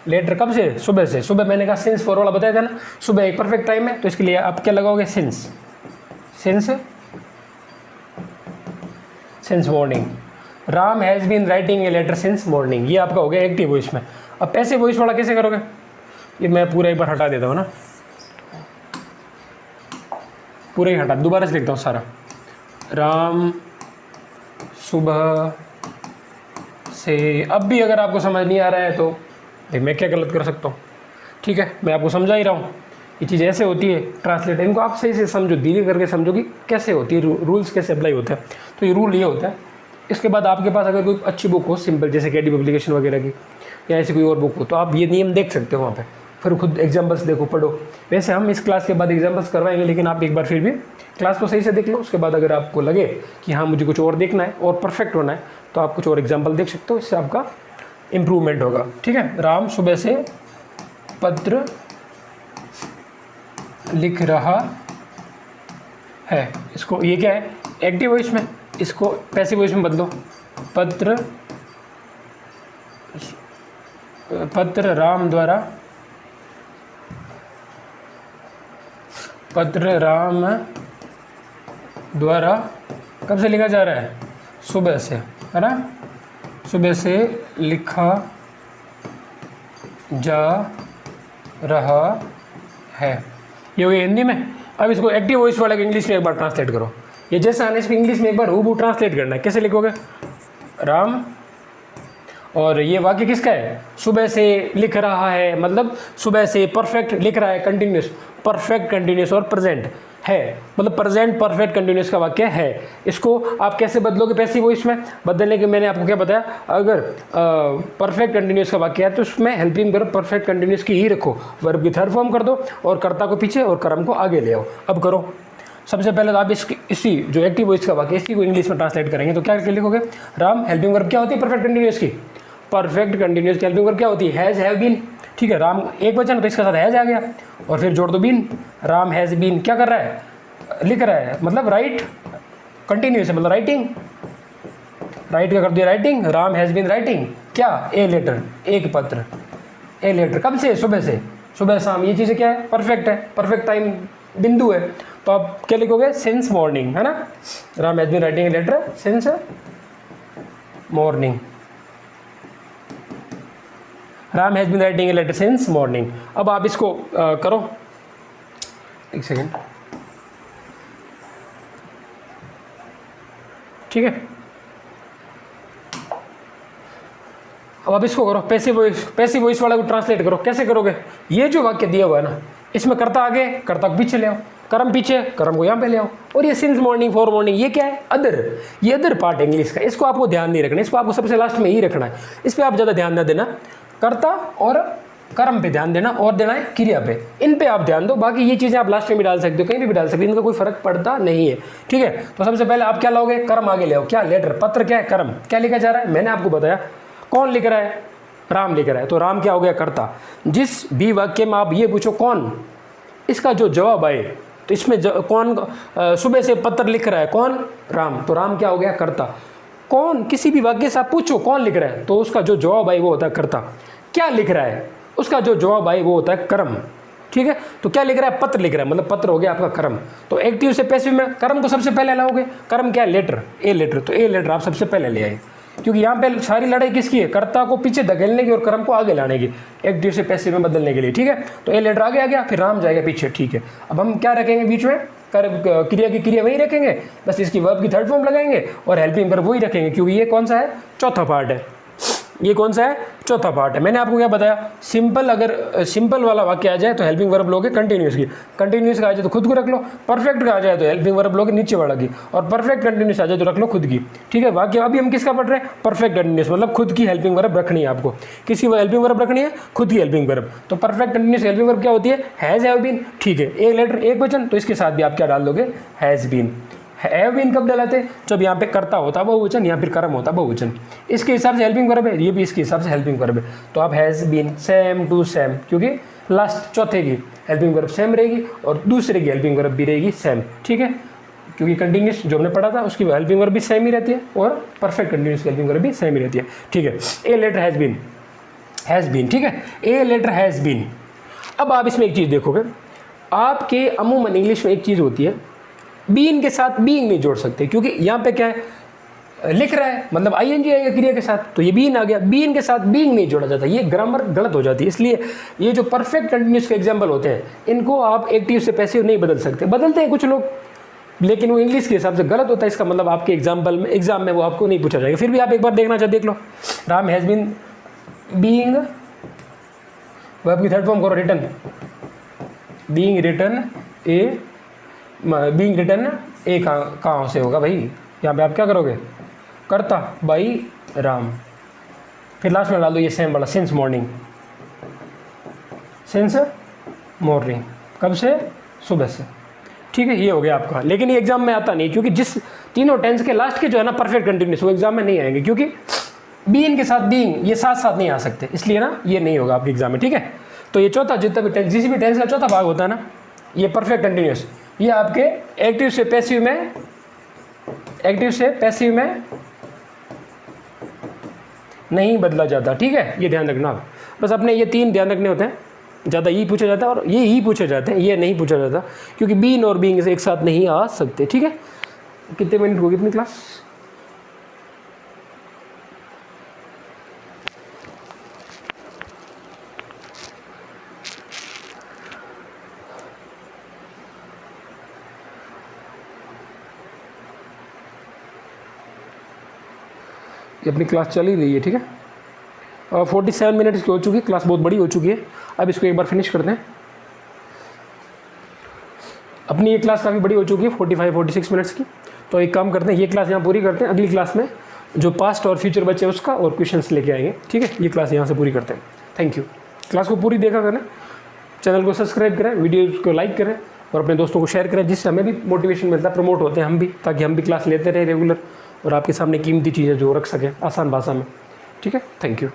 letter, कब से, सुबह से। सुबह मैंने कहा सिंस फॉर वाला बताया था ना, सुबह एक परफेक्ट टाइम है, तो इसके लिए आप क्या लगाओगे, since, since, since morning. Ram has been writing a letter since morning, ये आपका हो गया एक्टिव वॉइस में। अब पैसिव वॉइस वाला कैसे करोगे, ये मैं पूरा एक बार हटा देता हूँ ना, पूरा ही हटा, दोबारा से लिखता हूँ सारा। राम सुबह से, अब भी अगर आपको समझ नहीं आ रहा है तो भाई मैं क्या गलत कर सकता हूँ, ठीक है, मैं आपको समझा ही रहा हूँ। ये चीज़ ऐसे होती है ट्रांसलेट, इनको आप सही से समझो, धीरे करके समझो कि कैसे होती है, रूल्स कैसे अप्लाई होते हैं। तो ये रूल ये होता है। इसके बाद आपके पास अगर कोई अच्छी बुक हो सिंपल, जैसे कैडी पब्लिकेशन वगैरह की या ऐसी कोई और बुक हो, तो आप ये नियम देख सकते हो वहाँ पे, फिर खुद एग्जाम्पल्स देखो, पढ़ो। वैसे हम इस क्लास के बाद एग्जाम्पल्स करवाएंगे, लेकिन आप एक बार फिर भी क्लास को सही से देख लो। उसके बाद अगर आपको लगे कि हाँ मुझे कुछ और देखना है और परफेक्ट होना है, तो आप कुछ और एग्जाम्पल देख सकते हो, इससे आपका इम्प्रूवमेंट होगा, ठीक है। राम सुबह से पत्र लिख रहा है, इसको ये क्या है, एक्टिव वॉइस में, इसको पैसिव वॉइस में बदलो। पत्र राम द्वारा, पत्र राम द्वारा कब से लिखा जा रहा है, सुबह से, है ना, सुबह से लिखा जा रहा है। ये हो गया हिंदी में। अब इसको एक्टिव वॉइस वाले इंग्लिश में एक बार ट्रांसलेट करो। ये जैसा आने इसको इंग्लिश में एक बार हूबहू ट्रांसलेट करना है। कैसे लिखोगे, राम, और ये वाक्य किसका है, सुबह से लिख रहा है, मतलब सुबह से परफेक्ट लिख रहा है, कंटिन्यूस, परफेक्ट कंटिन्यूस और प्रेजेंट है, मतलब प्रेजेंट परफेक्ट कंटिन्यूस का वाक्य है। इसको आप कैसे बदलोगे पैसिव वॉइस में, बदलने के मैंने आपको क्या बताया, अगर परफेक्ट कंटिन्यूस का वाक्य है तो उसमें हेल्पिंग वर्ब परफेक्ट कंटिन्यूस की ही रखो, वर्ब की थर्ड फॉर्म कर दो और कर्ता को पीछे और कर्म को आगे ले आओ। अब करो, सबसे पहले तो आप इसी जो एक्टिव वॉइस का वाक्य इसी को इंग्लिश में ट्रांसलेट करेंगे। तो क्या लिखोगे, राम हेल्पिंग वर्ब क्या होती है, परफेक्ट कंटिन्यूस की, परफेक्ट कंटिन्यूस की हेल्पिंग वर्ब क्या होती है, हैज़, हैव बीन, ठीक है। राम एक वचन तो इसके साथ हैज़ आ गया और फिर जोड़ दो बीन, राम हैज़ बीन क्या कर रहा है, लिख रहा है, मतलब राइट कंटिन्यूस है, मतलब राइटिंग, राइट का कर दिया writing, Ram has been writing क्या, ए लेटर, एक पत्र, ए लेटर, कब से, सुबह से, सुबह शाम, ये चीज़ें क्या है, परफेक्ट है, परफेक्ट टाइम बिंदु है। तो आप क्या लिखोगे, सिंस मॉर्निंग, है ना, Ram has been writing a letter since morning, Ram has been writing a letter since morning. अब आप इसको करो, एक सेकेंड, ठीक है। अब आप इसको करो, पैसिव वॉइस वाला को ट्रांसलेट करो। कैसे करोगे, ये जो वाक्य दिया हुआ है ना, इसमें कर्ता आगे, कर्ता को पीछे ले आओ, कर्म पीछे, कर्म को यहाँ पे ले आओ, और ये सिंस मॉर्निंग, फॉर मॉर्निंग, ये क्या है, अदर, ये अदर पार्ट है इंग्लिश का, इसको आपको ध्यान नहीं रखना, इसको आपको सबसे लास्ट में ही रखना है, इस पर आप ज़्यादा ध्यान ना देना, कर्ता और कर्म पे ध्यान देना और देना है क्रिया पे, इन पे आप ध्यान दो। बाकी ये चीज़ें आप लास्ट में भी डाल सकते हो, कहीं भी डाल सकते हो, इनका कोई फर्क पड़ता नहीं है, ठीक है। तो सबसे पहले आप क्या लाओगे, कर्म आगे ले आओ, क्या, लेटर, पत्र क्या है, कर्म, क्या लिखा जा रहा है, मैंने आपको बताया, कौन लिख रहा है, राम लिख रहा है, तो राम क्या हो गया, कर्ता। जिस भी वाक्य में आप ये पूछो कौन, इसका जो जवाब आए, तो इसमें कौन, सुबह से पत्र लिख रहा है, कौन, राम, तो राम क्या हो गया, कर्ता। कौन, किसी भी वाक्य से आप पूछो कौन लिख रहा है, तो उसका जो जवाब आए वो होता है कर्ता। क्या लिख रहा है, उसका जो जवाब आए वो होता है कर्म, ठीक है। तो क्या लिख रहा है, पत्र लिख रहा है, मतलब पत्र हो गया आपका कर्म। तो एक्टिव से पैसिव में कर्म को सबसे पहले लाओगे, कर्म क्या है, लेटर, ए लेटर, तो ए लेटर आप सबसे पहले ले आए, क्योंकि यहाँ पे सारी लड़ाई किसकी है, कर्ता को पीछे धकेलने की और कर्म को आगे लाने की, एक्टिव से पैसिव में बदलने के लिए, ठीक है। तो ए लेटर आगे आ गया, फिर राम जाएगा पीछे, ठीक है। अब हम क्या रखेंगे बीच में, क्रिया की क्रिया वही रखेंगे, बस इसकी वर्ब की थर्ड फॉर्म लगाएंगे और हेल्पिंग वर्ब वही रखेंगे, क्योंकि ये कौन सा है, चौथा पार्ट है, ये कौन सा है, चौथा पार्ट है। मैंने आपको क्या बताया, सिंपल, अगर सिंपल वाला वाक्य आ जाए तो हेल्पिंग वर्ब लोगे कंटिन्यूस की, कंटिन्यूस का आ जाए तो खुद को रख लो, परफेक्ट का आ जाए तो हेल्पिंग वर्ब लोगे नीचे वाला की, और परफेक्ट कंटिन्यूस आ जाए तो रख लो खुद की, ठीक है। वाक्य अभी हम किसका पढ़ रहे हैं, परफेक्ट कंटिन्यूस, मतलब खुद की हेल्पिंग वर्ब रखनी है आपको, किसी हेल्पिंग वर्ब रखनी है, खुद की हेल्पिंग वर्ब। तो परफेक्ट कंटिन्यूस हेल्पिंग वर्ब क्या होती है, हैज़, हैव बीन, ठीक है, एक लेटर एक वचन, तो इसके साथ भी आप क्या डाल दोगे, हैज़ बीन। हैव बीन कब डलाते, जब यहाँ पे कर्ता होता बहुवचन, यहाँ फिर कर्म होता बहुवचन, इसके हिसाब से हेल्पिंग वर्ब है, ये भी इसके हिसाब से हेल्पिंग वर्ब है। तो आप has been, same to same, क्योंकि लास्ट चौथे की हेल्पिंग वर्ब सेम रहेगी और दूसरे की हेल्पिंग वर्ब भी रहेगी सेम, ठीक है, क्योंकि कंटिन्यूस जो हमने पढ़ा था उसकी हेल्पिंग वर्ब भी सेम ही रहती है और परफेक्ट कंटिन्यूस की हेल्पिंग वर्ब भी सेम ही रहती है, ठीक है। ए लेटर हैज़ बीन, ठीक है, ए लेटर हैज़ बीन। अब आप इसमें एक चीज़ देखोगे, आपके अमूमन इंग्लिश में एक चीज़ होती है, बीन के साथ बीइंग नहीं जोड़ सकते, क्योंकि यहाँ पे क्या है, लिख रहा है, मतलब आईएनजी आएगा क्रिया के साथ, तो ये बीन आ गया। बीन के साथ बीइंग नहीं जोड़ा जाता, ये ग्रामर गलत हो जाती है। इसलिए ये जो परफेक्ट कंटिन्यूस के एग्जाम्पल होते हैं, इनको आप एक्टिव से पैसिव नहीं बदल सकते। बदलते हैं कुछ लोग, लेकिन वो इंग्लिश के हिसाब से गलत होता है। इसका मतलब आपके एग्जाम में वो आपको नहीं पूछा जाएगा। फिर भी आप एक बार देखना चाहे देख लो। राम हैज़ बीन बीइंग, वो आपकी थर्ड फॉर्म करो, रिटर्न, बीइंग रिटर्न ए, बीइंग रिटर्न ए कहाँ से होगा भाई, यहाँ पे आप क्या करोगे, करता बाई राम। फिर लास्ट में डाल दो ये सेम वाला, सिंस मॉर्निंग, सिंस मॉर्निंग, कब से, सुबह से। ठीक है, ये हो गया आपका। लेकिन ये एग्जाम में आता नहीं, क्योंकि जिस तीनों टेंस के लास्ट के जो है ना परफेक्ट कंटिन्यूस, वो एग्जाम में नहीं आएंगे, क्योंकि बीइंग के साथ बीइंग ये साथ साथ नहीं आ सकते, इसलिए ना ये नहीं होगा आपके एग्जाम में। ठीक है, तो ये चौथा जितना भी टेंस, जिस भी टेंस का चौथा भाग होता है ना, ये परफेक्ट कंटिन्यूस, ये आपके एक्टिव से पैसिव में, एक्टिव से पैसिव में नहीं बदला जाता। ठीक है, ये ध्यान रखना आप। बस अपने ये तीन ध्यान रखने होते हैं, ज़्यादा यही पूछा जाता है और ये ही पूछे जाते हैं, ये नहीं पूछा जाता, क्योंकि बीन और बीइंग से एक साथ नहीं आ सकते। ठीक है, कितने मिनट होगी अपनी क्लास? ये अपनी क्लास चल ही रही है। ठीक है, और 47 मिनट इसकी हो चुकी है, क्लास बहुत बड़ी हो चुकी है। अब इसको एक बार फिनिश करते हैं। अपनी ये क्लास काफ़ी बड़ी हो चुकी है, 45-46 मिनट्स की। तो एक काम करते हैं, ये क्लास यहाँ पूरी करते हैं। अगली क्लास में जो पास्ट और फ्यूचर बचे उसका और क्वेश्चंस लेके आएंगे। ठीक है, ये क्लास यहाँ से पूरी करते हैं। Thank you. क्लास को पूरी देखा करें, चैनल को सब्सक्राइब करें, वीडियोज़ को लाइक करें और अपने दोस्तों को शेयर करें, जिससे हमें भी मोटिवेशन मिलता है, प्रमोट होते हैं हम भी, ताकि हम भी क्लास लेते रहें रेगुलर और आपके सामने कीमती चीज़ें जो रख सकें आसान भाषा में। ठीक है, थैंक यू।